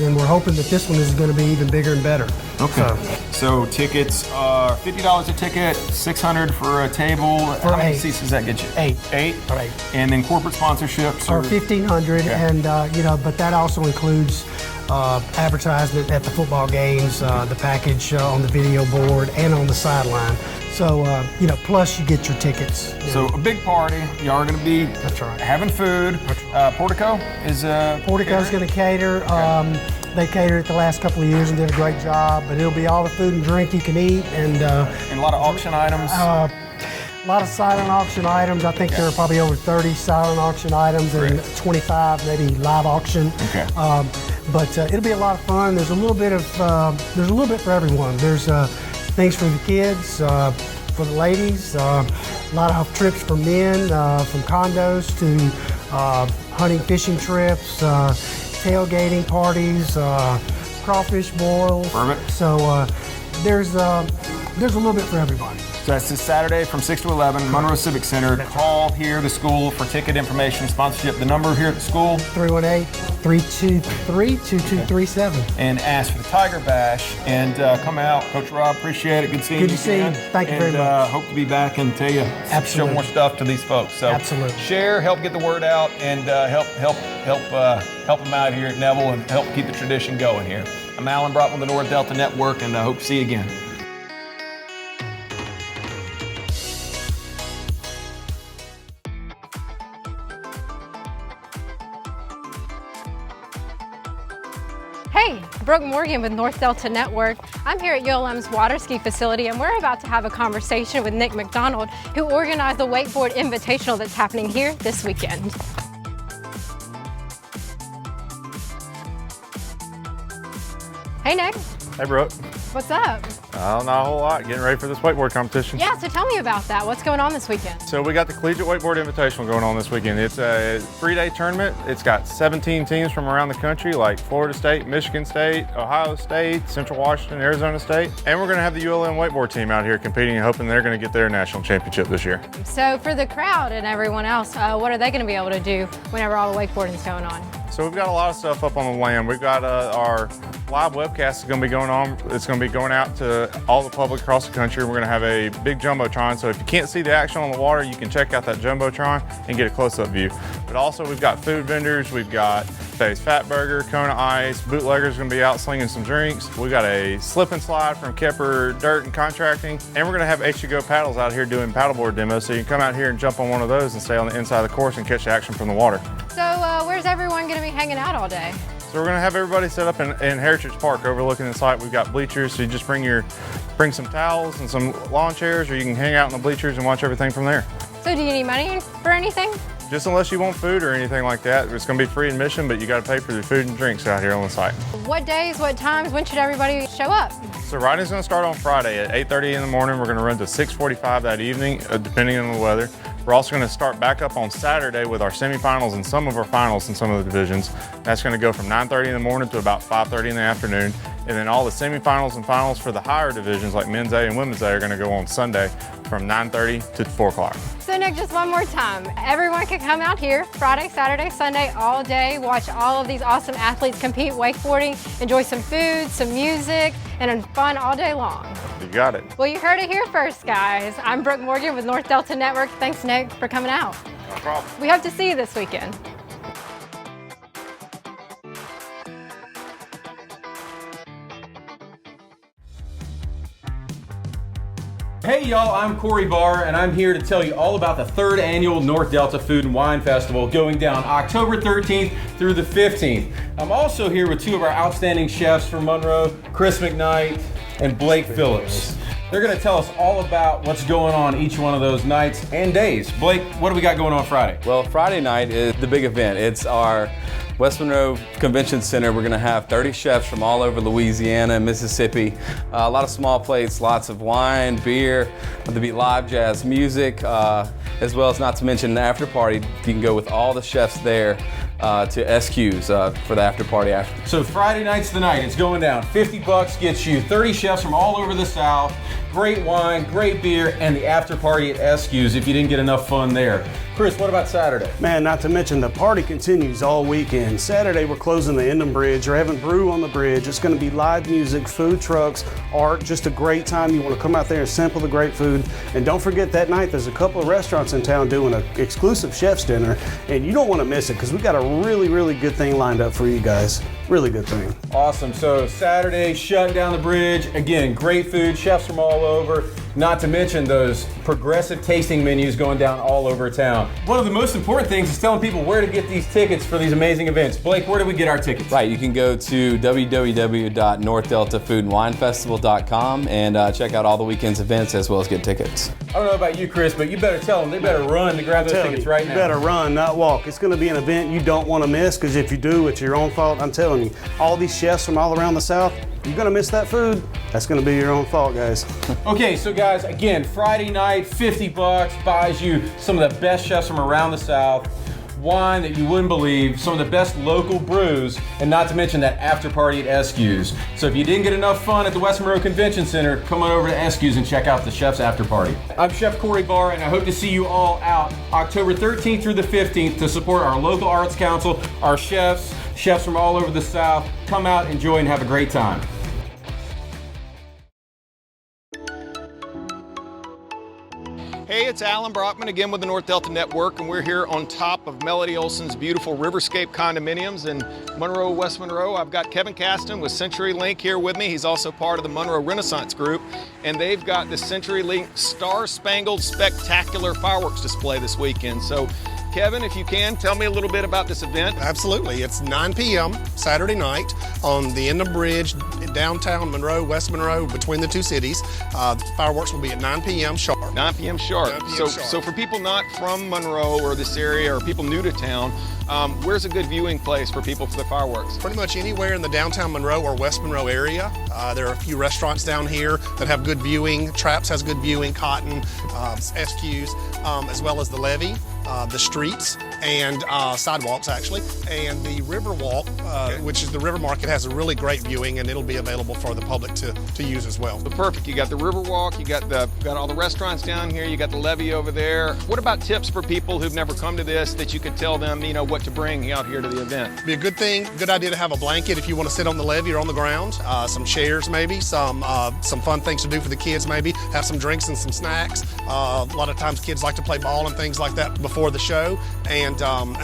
and we're hoping that this one is going to be even bigger and better. Okay. So tickets are $50 a ticket, $600 for a table. How many seats does that get you? 8. 8? All right. And then corporate sponsorships are $1,500, and but that also includes advertisement at the football games, the package on the video board and on the sideline. So, plus you get your tickets. So a big party. You are going to be having food. Portico is Portico's going to cater. They catered it the last couple of years and did a great job, but it'll be all the food and drink you can eat. And a lot of auction items. A lot of silent auction items. I think there are probably over 30 silent auction items and 25 maybe live auction. Okay. But it'll be a lot of fun. There's a little bit for everyone. There's things for the kids, for the ladies, a lot of trips for men, from condos to hunting, fishing trips, tailgating parties, crawfish boils. Perfect. So there's a little bit for everybody. So that's this Saturday from 6 to 11, Monroe Civic Center. Call here, the school, for ticket information, sponsorship. The number here at the school? 318-323-2237. And ask for the Tiger Bash. And come out. Coach Rob, appreciate it. Good seeing you. Good to see you. Thank you very much. Hope to be back and tell you, show more stuff to these folks. So absolutely. Share, help get the word out, and help them out here at Neville and help keep the tradition going here. I'm Alan Brockman with the North Delta Network, and I hope to see you again. Hey, Brooke Morgan with North Delta Network. I'm here at ULM's water ski facility, and we're about to have a conversation with Nick McDonald, who organized the Wakeboard Invitational that's happening here this weekend. Hey, Nick. Hey, Brooke. What's up? Not a whole lot. Getting ready for this wakeboard competition. Yeah, so tell me about that. What's going on this weekend? So we got the Collegiate Wakeboard Invitational going on this weekend. It's a 3-day tournament. It's got 17 teams from around the country, like Florida State, Michigan State, Ohio State, Central Washington, Arizona State. And we're going to have the ULM wakeboard team out here competing and hoping they're going to get their national championship this year. So for the crowd and everyone else, what are they going to be able to do whenever all the wakeboarding is going on? So we've got a lot of stuff up on the land. We've got our live webcast is going to be going on. It's going to be going out to all the public across the country. We're going to have a big Jumbotron. So if you can't see the action on the water, you can check out that Jumbotron and get a close-up view. But also we've got food vendors. We've got Faye's Fat Burger, Kona Ice, Bootlegger's going to be out slinging some drinks. We've got a slip and slide from Kepper Dirt and Contracting. And we're going to have H2Go paddles out here doing paddleboard demos. So you can come out here and jump on one of those and stay on the inside of the course and catch the action from the water. So where's everyone going to be hanging out all day? So we're going to have everybody set up in Heritage Park overlooking the site. We've got bleachers, so you just bring some towels and some lawn chairs, or you can hang out in the bleachers and watch everything from there. So do you need money for anything? Just unless you want food or anything like that. It's going to be free admission, but you got to pay for the food and drinks out here on the site. What days, what times, when should everybody show up? So riding's going to start on Friday at 8:30 in the morning. We're going to run to 6:45 that evening, depending on the weather. We're also going to start back up on Saturday with our semifinals and some of our finals in some of the divisions. That's going to go from 9:30 in the morning to about 5:30 in the afternoon. And then all the semifinals and finals for the higher divisions like men's A and women's A are going to go on Sunday from 9:30 to 4 o'clock. So Nick, just one more time. Everyone can come out here Friday, Saturday, Sunday, all day, watch all of these awesome athletes compete wakeboarding, enjoy some food, some music, and fun all day long. You got it. Well, you heard it here first, guys. I'm Brooke Morgan with North Delta Network. Thanks, Nick, for coming out. No problem. We hope to see you this weekend. Hey y'all, I'm Corey Barr, and I'm here to tell you all about the 3rd annual North Delta Food and Wine Festival going down October 13th through the 15th. I'm also here with 2 of our outstanding chefs from Monroe, Chris McKnight and Blake Phillips. They're going to tell us all about what's going on each one of those nights and days. Blake, what do we got going on Friday? Well, Friday night is the big event. It's our West Monroe Convention Center. We're going to have 30 chefs from all over Louisiana and Mississippi. A lot of small plates, lots of wine, beer. There'll be live jazz music, as well as, not to mention, the after party. You can go with all the chefs there to SQ's for the after party after. So Friday night's the night. It's going down. $50 gets you 30 chefs from all over the South. great wine, great beer, and the after party at Eskews if you didn't get enough fun there. Chris, what about Saturday? Man, not to mention the party continues all weekend. Saturday, we're closing the Endham Bridge. We're having brew on the bridge. It's going to be live music, food trucks, art, just a great time. You want to come out there and sample the great food. And don't forget that night, there's a couple of restaurants in town doing an exclusive chef's dinner, and you don't want to miss it because we got a really, really good thing lined up for you guys. Really good thing. Awesome. So Saturday, shutting down the bridge. Again, great food, chefs from all over. Not to mention those progressive tasting menus going down all over town. One of the most important things is telling people where to get these tickets for these amazing events. Blake, where do we get our tickets? Right, you can go to www.northdeltafoodandwinefestival.com and check out all the weekend's events as well as get tickets. I don't know about you, Chris, but you better tell them they better run to grab those tickets right now. You better run, not walk. It's going to be an event you don't want to miss because if you do, it's your own fault. I'm telling you, all these chefs from all around the South, you're going to miss that food. That's going to be your own fault, guys. Okay, so guys, again, Friday night, $50 buys you some of the best chefs from around the South, wine that you wouldn't believe, some of the best local brews, and not to mention that after party at Eskews. So if you didn't get enough fun at the West Monroe Convention Center, come on over to Eskews and check out the Chef's After Party. I'm Chef Corey Barr, and I hope to see you all out October 13th through the 15th to support our local arts council, our chefs from all over the South. Come out, enjoy, and have a great time. Hey, it's Alan Brockman again with the North Delta Network, and we're here on top of Melody Olson's beautiful Riverscape condominiums in Monroe, West Monroe. I've got Kevin Caston with CenturyLink here with me. He's also part of the Monroe Renaissance Group, and they've got the CenturyLink Star Spangled Spectacular Fireworks display this weekend. So, Kevin, if you can, tell me a little bit about this event. Absolutely. It's 9 p.m. Saturday night on the Endham Bridge, downtown Monroe, West Monroe, between the two cities. Fireworks will be at 9 p.m. sharp. 9 p.m. sharp. 9 p.m. So, sharp. so for people not from Monroe or this area or people new to town, where's a good viewing place for people for the fireworks? Pretty much anywhere in the downtown Monroe or West Monroe area. There are a few restaurants down here that have good viewing. Traps has good viewing, Cotton, SQs, as well as the levee, the streets, and sidewalks actually. And the Riverwalk, which is the River Market, has a really great viewing, and it'll be available for the public to use as well. So perfect. You got the Riverwalk, you got all the restaurants down here, you got the levee over there. What about tips for people who've never come to this that you could tell them, you know, what to bring out here to the event? Be a good thing, good idea to have a blanket if you want to sit on the levee or on the ground. Some chairs maybe, some fun things to do for the kids maybe. Have some drinks and some snacks. A lot of times kids like to play ball and things like that before the show, and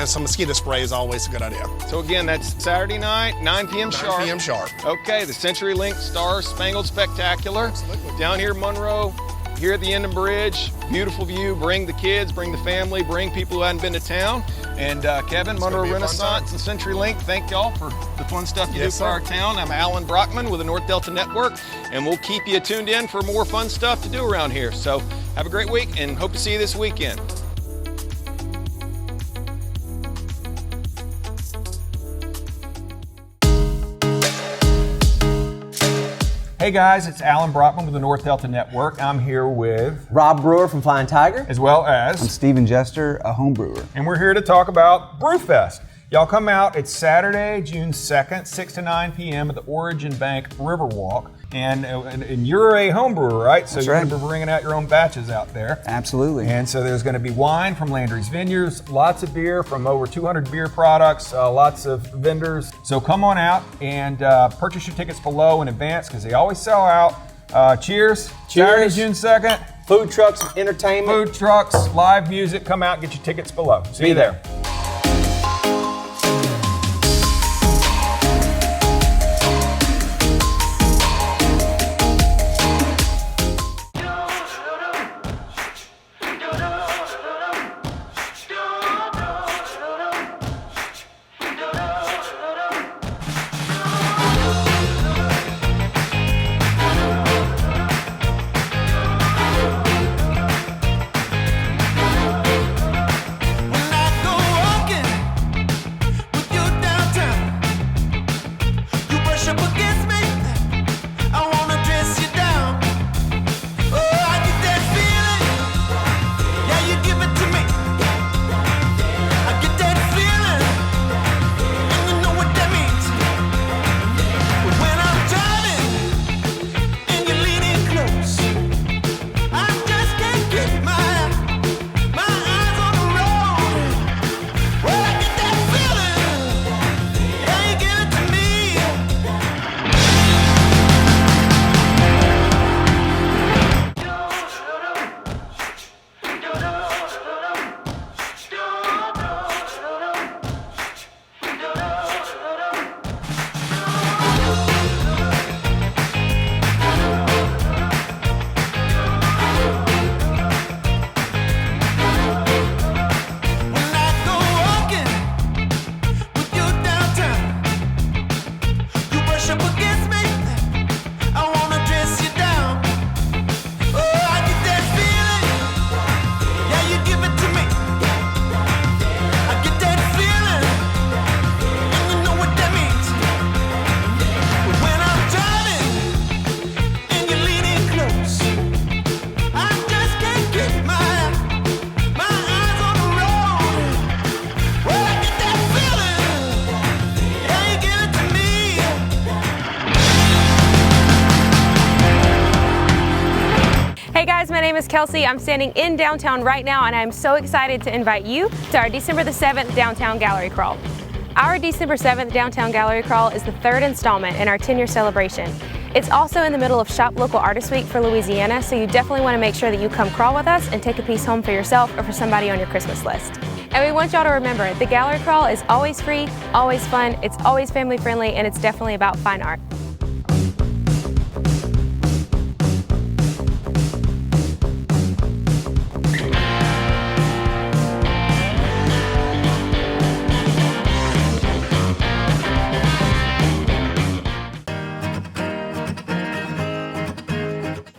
some mosquito spray is always a good idea. So again, that's Saturday night, 9 p.m. sharp. 9 p.m. sharp. Okay, the CenturyLink Star Spangled Spectacular. Absolutely. Down here in Monroe, here at the Endham Bridge. Beautiful view. Bring the kids, bring the family, bring people who hadn't been to town. And Kevin, Monroe Renaissance and CenturyLink, thank y'all for the fun stuff you do for our town. I'm Alan Brockman with the North Delta Network, and we'll keep you tuned in for more fun stuff to do around here. So have a great week and hope to see you this weekend. Hey guys, it's Alan Brockman with the North Delta Network. I'm here with Rob Brewer from Flying Tiger. As well as I'm Stephen Jester, a home brewer. And we're here to talk about Brewfest. Y'all come out, it's Saturday, June 2nd, 6 to 9 p.m. at the Origin Bank Riverwalk. And you're a home brewer, right? So you're going to be bringing out your own batches out there. Absolutely. And so there's going to be wine from Landry's Vineyards, lots of beer from over 200 beer products, lots of vendors. So come on out and purchase your tickets below in advance because they always sell out. Cheers. Saturday, June 2nd. Food trucks, entertainment. Food trucks, live music. Come out, get your tickets below. See you there. When I go Kelsey. I'm standing in downtown right now, and I'm so excited to invite you to our December the 7th Downtown Gallery Crawl. Our December 7th Downtown Gallery Crawl is the third installment in our 10-year celebration. It's also in the middle of Shop Local Artist Week for Louisiana, so you definitely want to make sure that you come crawl with us and take a piece home for yourself or for somebody on your Christmas list. And we want y'all to remember, the gallery crawl is always free, always fun, it's always family friendly, and it's definitely about fine art.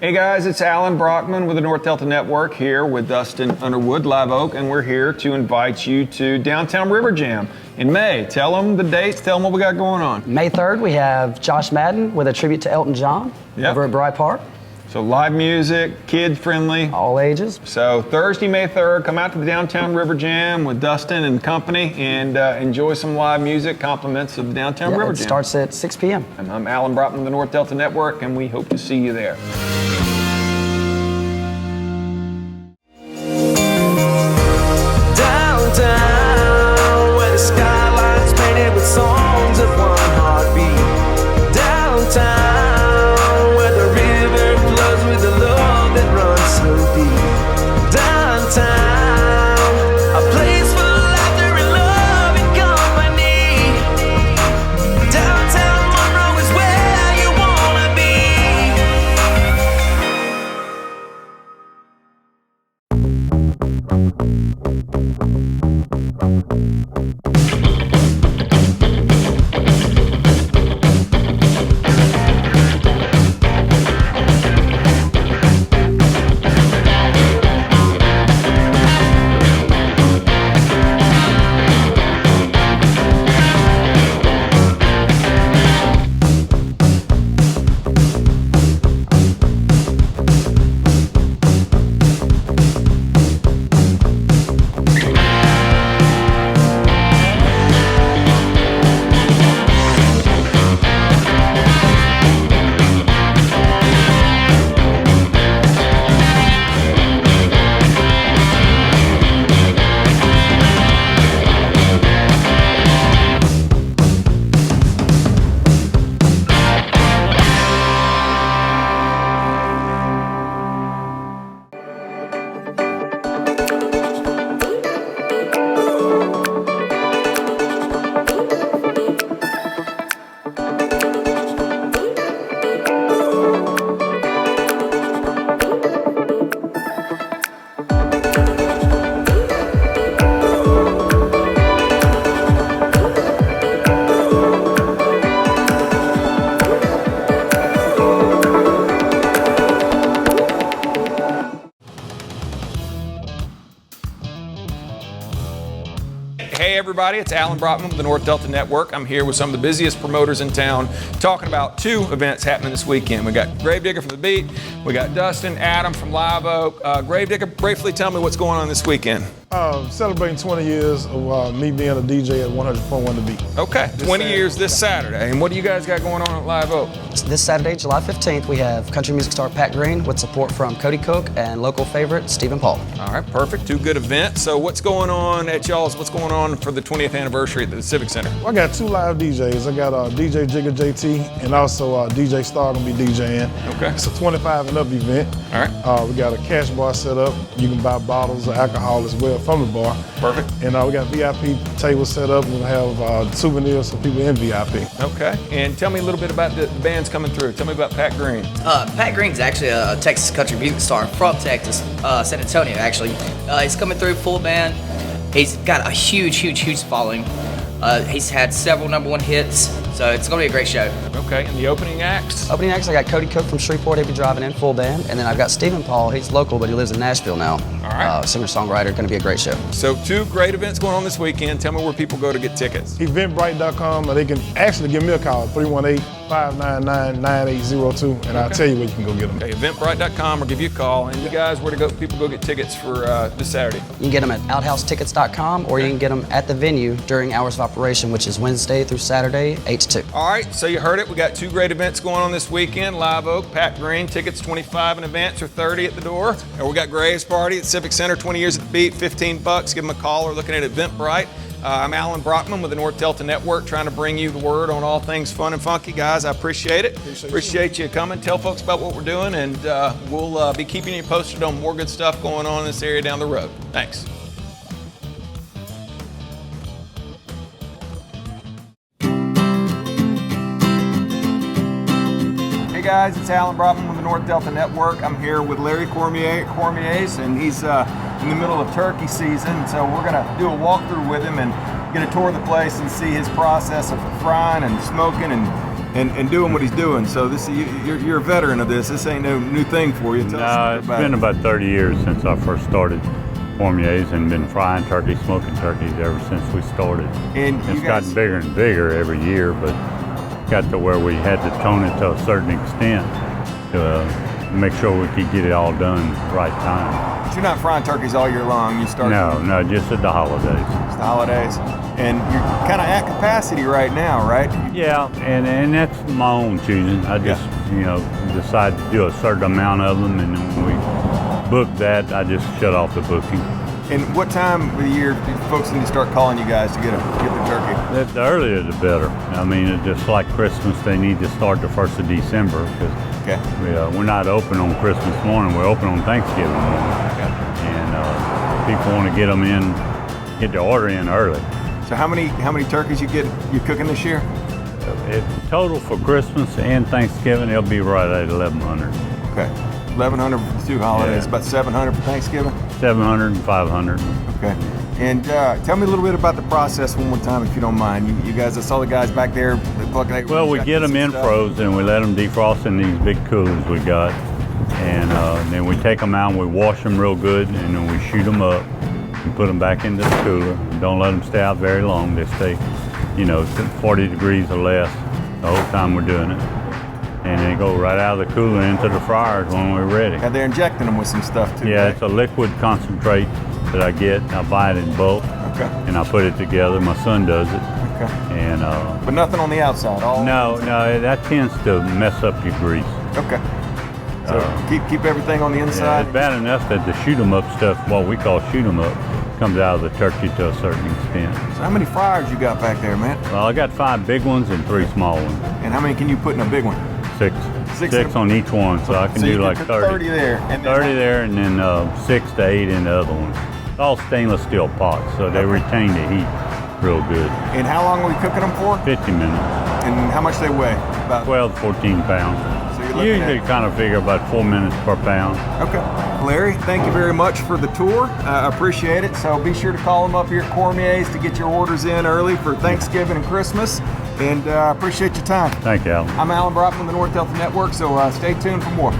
Hey guys, it's Alan Brockman with the North Delta Network here with Dustin Underwood, Live Oak, and we're here to invite you to Downtown River Jam in May. Tell them the dates, tell them what we got going on. May 3rd, we have Josh Madden with a tribute to Elton John over at Bryant Park. So live music, kid-friendly. All ages. So Thursday, May 3rd, come out to the Downtown River Jam with Dustin and company and enjoy some live music, compliments of the Downtown River Jam. It starts at 6 p.m. And I'm Alan Brockman of the North Delta Network, and we hope to see you there. Downtown, where the skyline's painted with songs of one heartbeat. Downtown, where the river flows with the love that runs so deep. Downtown, a place for laughter and love and company. Downtown Monroe is where you wanna Hey everybody, it's Alan Brockman with the North Delta Network. I'm here with some of the busiest promoters in town talking about two events happening this weekend. We got Gravedigger from The Beat, we got Dustin, Adam from Live Oak. Gravedigger, briefly tell me what's going on this weekend. Celebrating 20 years of me being a DJ at 100.1 The Beat. Okay, 20 years this Saturday. And what do you guys got going on at Live Oak? This Saturday, July 15th, we have country music star Pat Green with support from Cody Cook and local favorite Stephen Paul. All right, perfect. Two good events. So what's going on at y'all's? What's going on for the 20th anniversary at the Civic Center? Well, I got two live DJs. I got DJ Jigga JT and also DJ Star gonna be DJing. Okay. It's a 25 and up event. All right. We got a cash bar set up. You can buy bottles of alcohol as well from the bar. Perfect. And we got VIP tables set up. We'll have souvenirs for people in VIP. Okay. And tell me a little bit about the bands coming through. Tell me about Pat Green. Pat Green's actually a Texas country music star from Texas, San Antonio actually. He's coming through full band. He's got a huge following. He's had several #1 hits, so it's gonna be a great show. Okay, and the opening acts? Opening acts, I got Cody Cook from Shreveport. He'll be driving in full band. And then I've got Stephen Paul. He's local, but he lives in Nashville now. right. Singer-songwriter. Going to be a great show. So 2 great events going on this weekend. Tell me where people go to get tickets. Eventbrite.com, or they can actually give me a call at 318-599-9802, and I'll tell you where you can go get them. Okay, eventbrite.com, or give you a call. And you guys, where to go? People go get tickets for this Saturday. You can get them at outhousetickets.com, or you can get them at the venue during hours of operation, which is Wednesday through Saturday, 8 to 2. All right, so you heard it. We got 2 great events going on this weekend. Live Oak, Pat Green, tickets $25 in advance or $30 at the door. And we got Graves Party at Civic Center, 20 years at the beat, $15. Give them a call or looking at Eventbrite. I'm Alan Brockman with the North Delta Network, trying to bring you the word on all things fun and funky. Guys, I appreciate it. Appreciate you coming. Tell folks about what we're doing, and we'll be keeping you posted on more good stuff going on in this area down the road. Thanks. Hey guys, it's Alan Brockman with the North Delta Network. I'm here with Larry Cormier's, and he's in the middle of turkey season, so we're gonna do a walkthrough with him and get a tour of the place and see his process of frying and smoking and doing what he's doing. So this, you're a veteran of this. This ain't no new thing for you. Tell us It's about been it. about 30 years since I first started Cormier's, and been frying turkey, smoking turkeys ever since we started. And it's gotten bigger and bigger every year, but got to where we had to tone it to a certain extent to make sure we could get it all done right time. But you're not frying turkeys all year long. You start. No, just at the holidays. It's the holidays, and you're kind of at capacity right now, right? Yeah, and that's my own choosing. I just decide to do a certain amount of them, and then when we book that, I just shut off the booking. And what time of the year do folks need to start calling you guys to get the turkey? The earlier the better. I mean, it's just like Christmas, they need to start the 1st of December, because we're not open on Christmas morning, we're open on Thanksgiving morning. And people want to get them in, get their order in early. So how many turkeys you cooking this year? Total for Christmas and Thanksgiving, it'll be right at 1,100. Okay. 1,100 for the 2 holidays, about 700 for Thanksgiving? 700 and 500. Okay. And tell me a little bit about the process one more time, if you don't mind. You guys, I saw the guys back there. Well, we get them in frozen, and we let them defrost in these big coolers we got. And then we take them out and we wash them real good, and then we shoot them up and put them back into the cooler. Don't let them stay out very long. They stay, 40 degrees or less the whole time we're doing it. And they go right out of the cooler into the fryers when we're ready. And they're injecting them with some stuff too. Yeah, right? It's a liquid concentrate that I get. I buy it in bulk. Okay. And I put it together. My son does it. Okay. And but nothing on the outside. No, that tends to mess up your grease. Okay. So keep everything on the inside. Yeah, it's bad enough that the shoot 'em up stuff, what we call shoot 'em up, comes out of the turkey to a certain extent. So how many fryers you got back there, man? Well, I got 5 big ones and 3 small ones. And how many can you put in a big one? 6 on each one, so I can do like 30 there. And 30 there, and then 6 to 8 in the other one. It's all stainless steel pots, so they retain the heat real good. And how long are we cooking them for? 50 minutes. And how much they weigh? About 12 to 14 pounds. So you're looking Usually kind of figure about 4 minutes per pound. Okay. Larry, thank you very much for the tour. I appreciate it. So be sure to call them up here at Cormier's to get your orders in early for Thanksgiving and Christmas. And I appreciate your time. Thank you, Alan. I'm Alan Brockman with the North Delta Network, so stay tuned for more.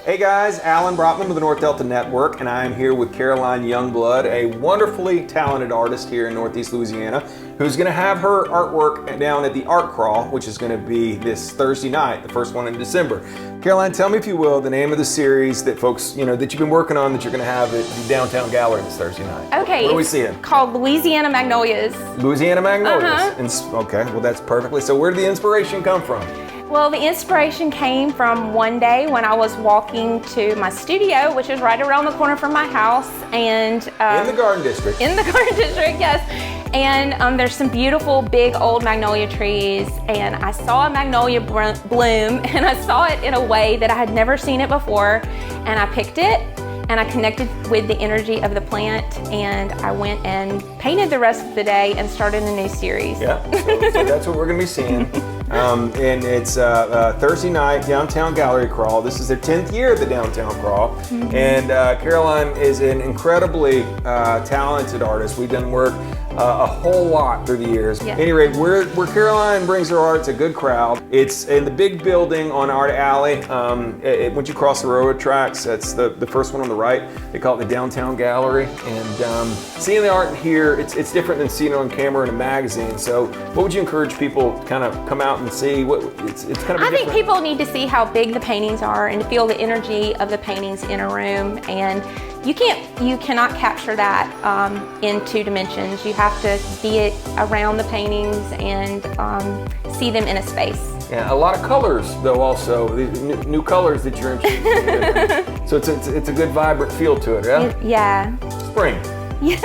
Hey guys, Alan Brockman with the North Delta Network, and I am here with Caroline Youngblood, a wonderfully talented artist here in Northeast Louisiana, who's going to have her artwork down at the Art Crawl, which is going to be this Thursday night, the first one in December. Caroline, tell me, if you will, the name of the series that folks, that you've been working on, that you're going to have at the Downtown Gallery this Thursday night. Okay. What are we seeing? Called Louisiana Magnolias. Louisiana Magnolias. Uh-huh. Okay, well that's perfectly. So where did the inspiration come from? Well, the inspiration came from one day when I was walking to my studio, which is right around the corner from my house, and in the Garden District. In the Garden District, yes. And there's some beautiful big old magnolia trees, and I saw a magnolia bloom, and I saw it in a way that I had never seen it before, and I picked it, and I connected with the energy of the plant, and I went and painted the rest of the day and started a new series. Yeah, so that's what we're going to be seeing. And it's Thursday night, Downtown Gallery Crawl. This is their 10th year of the Downtown Crawl. Mm-hmm. And Caroline is an incredibly talented artist. We've done work a whole lot through the years. Yeah. At any rate, where Caroline brings her art, it's a good crowd. It's in the big building on Art Alley. Once you cross the railroad tracks, that's the first one on the right. They call it the Downtown Gallery. And seeing the art here, it's different than seeing it on camera in a magazine. So what would you encourage people to kind of come out and see? It's kind of I think people need to see how big the paintings are and feel the energy of the paintings in a room, and you cannot capture that in 2 dimensions. You have to be around the paintings and see them in a space. Yeah, a lot of colors though also, new colors that you're interested in. So it's a good vibrant feel to it, yeah? Yeah. Spring. Yes.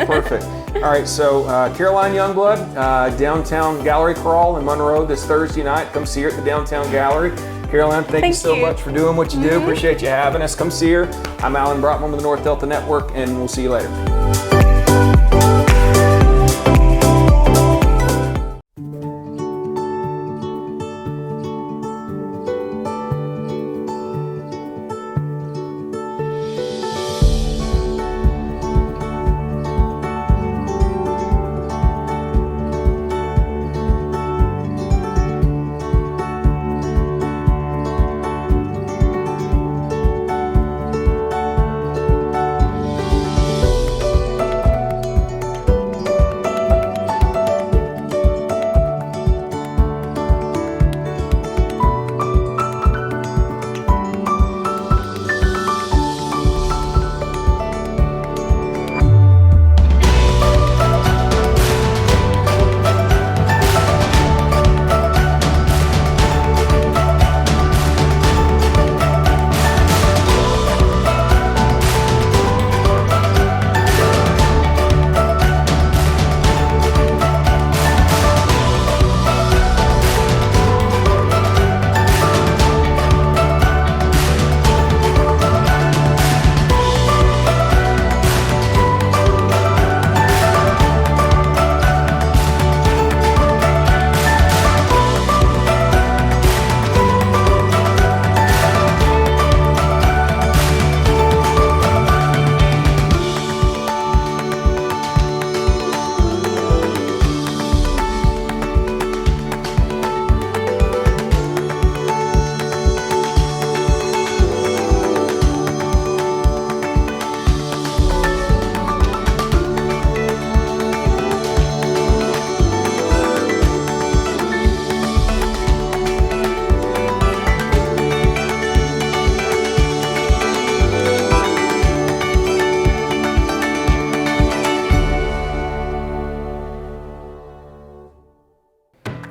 Perfect. All right, so Caroline Youngblood, Downtown Gallery Crawl in Monroe this Thursday night. Come see her at the Downtown Gallery. Caroline, thank you so much for doing what you do. Appreciate you having us. Come see her. I'm Alan Brotman with the North Delta Network, and we'll see you later.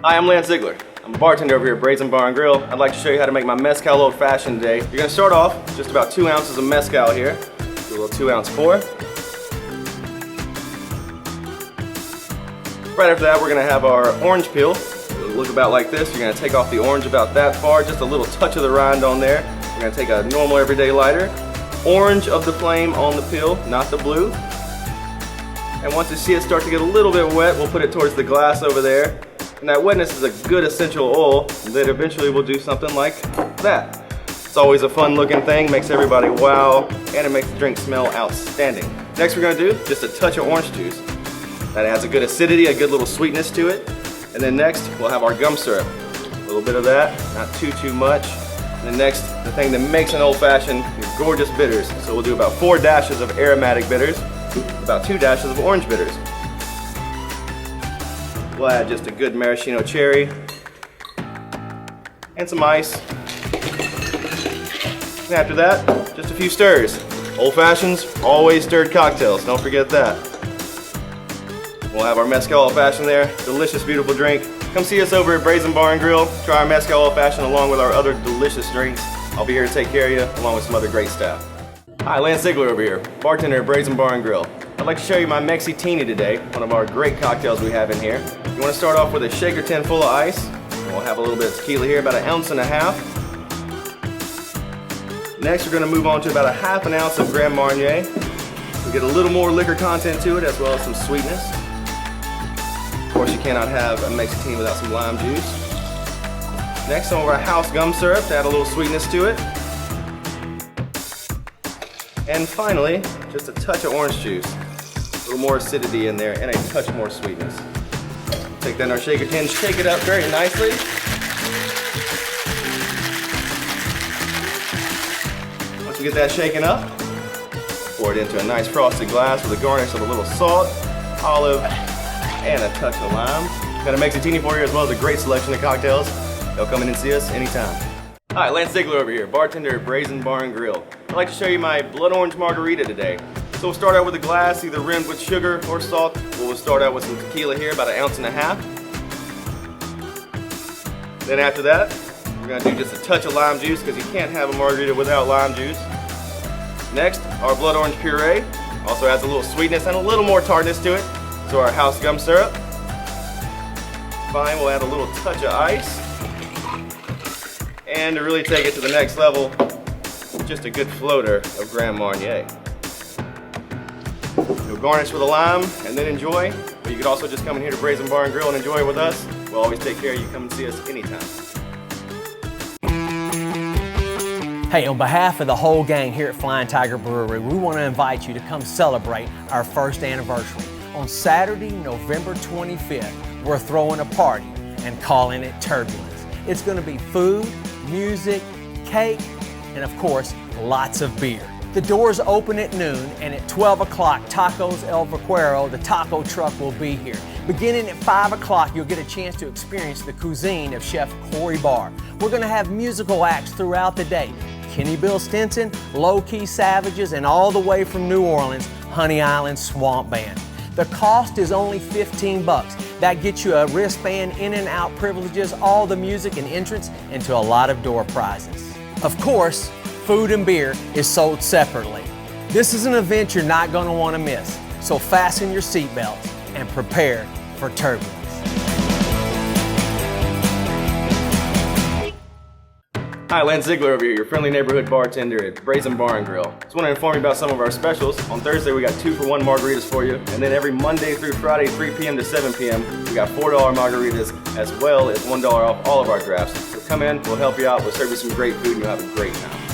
Hi, I'm Lance Ziegler. I'm a bartender over here at Brazen Bar and Grill. I'd like to show you how to make my mezcal old fashioned today. You're gonna start off with just about 2 ounces of mezcal here. Do a little 2-ounce pour. Right after that, we're gonna have our orange peel. It'll look about like this. You're gonna take off the orange about that far, just a little touch of the rind on there. We're gonna take a normal everyday lighter. Orange of the flame on the peel, not the blue. And once you see it start to get a little bit wet, we'll put it towards the glass over there. And that wetness is a good essential oil that eventually will do something like that. It's always a fun looking thing, makes everybody wow, and it makes the drink smell outstanding. Next we're gonna do just a touch of orange juice. That adds a good acidity, a good little sweetness to it. And then next we'll have our gum syrup. A little bit of that, not too much. And then next, the thing that makes an old fashioned is gorgeous bitters. So we'll do about 4 dashes of aromatic bitters, about 2 dashes of orange bitters. We'll add just a good maraschino cherry and some ice. And after that, just a few stirs. Old fashions, always stirred cocktails, don't forget that. We'll have our mezcal old fashioned there. Delicious, beautiful drink. Come see us over at Brazen Bar and Grill. Try our mezcal old fashioned along with our other delicious drinks. I'll be here to take care of you along with some other great staff. Hi, Lance Ziegler over here, bartender at Brazen Bar and Grill. I'd like to show you my Mexitini today, one of our great cocktails we have in here. You want to start off with a shaker tin full of ice. And we'll have a little bit of tequila here, about 1.5 ounces. Next, we're going to move on to about 1/2 ounce of Grand Marnier. We get a little more liquor content to it as well as some sweetness. Of course, you cannot have a Mexitini without some lime juice. Next, some of our house gum syrup to add a little sweetness to it. And finally, just a touch of orange juice. A little more acidity in there and a touch more sweetness. Take that in our shaker tin, shake it up very nicely. Once we get that shaken up, pour it into a nice frosted glass with a garnish of a little salt, olive, and a touch of lime. Got a Mexitini for you as well as a great selection of cocktails. They'll come in and see us anytime. Hi, Lance Ziegler over here, bartender at Brazen Bar and Grill. I'd like to show you my blood orange margarita today. So we'll start out with a glass, either rimmed with sugar or salt. We'll start out with some tequila here, about 1.5 ounces. Then after that, we're gonna do just a touch of lime juice because you can't have a margarita without lime juice. Next, our blood orange puree. Also adds a little sweetness and a little more tartness to it. So our house gum syrup. Finally, we'll add a little touch of ice. And to really take it to the next level, just a good floater of Grand Marnier. You'll garnish with a lime and then enjoy. But you could also just come in here to Brazen Bar and Grill and enjoy it with us. We'll always take care of you. Come and see us anytime. Hey, on behalf of the whole gang here at Flying Tiger Brewery, we want to invite you to come celebrate our first anniversary. On Saturday, November 25th, we're throwing a party and calling it Turbulence. It's going to be food, music, cake, and of course, lots of beer. The doors open at noon, and at 12 o'clock, Tacos El Vaquero, the taco truck, will be here. Beginning at 5 o'clock, you'll get a chance to experience the cuisine of Chef Corey Barr. We're going to have musical acts throughout the day. Kenny Bill Stinson, Low Key Savages, and all the way from New Orleans, Honey Island Swamp Band. The cost is only $15. That gets you a wristband, in and out privileges, all the music and entrance, and to a lot of door prizes. Of course, food and beer is sold separately. This is an event you're not going to want to miss, so fasten your seatbelts and prepare for turbulence. Hi, Lance Ziegler over here, your friendly neighborhood bartender at Brazen Bar and Grill. Just want to inform you about some of our specials. On Thursday, we got 2-for-1 margaritas for you, and then every Monday through Friday, 3 p.m. to 7 p.m., we got $4 margaritas as well as $1 off all of our drafts. So come in, we'll help you out, we'll serve you some great food, and you'll have a great time.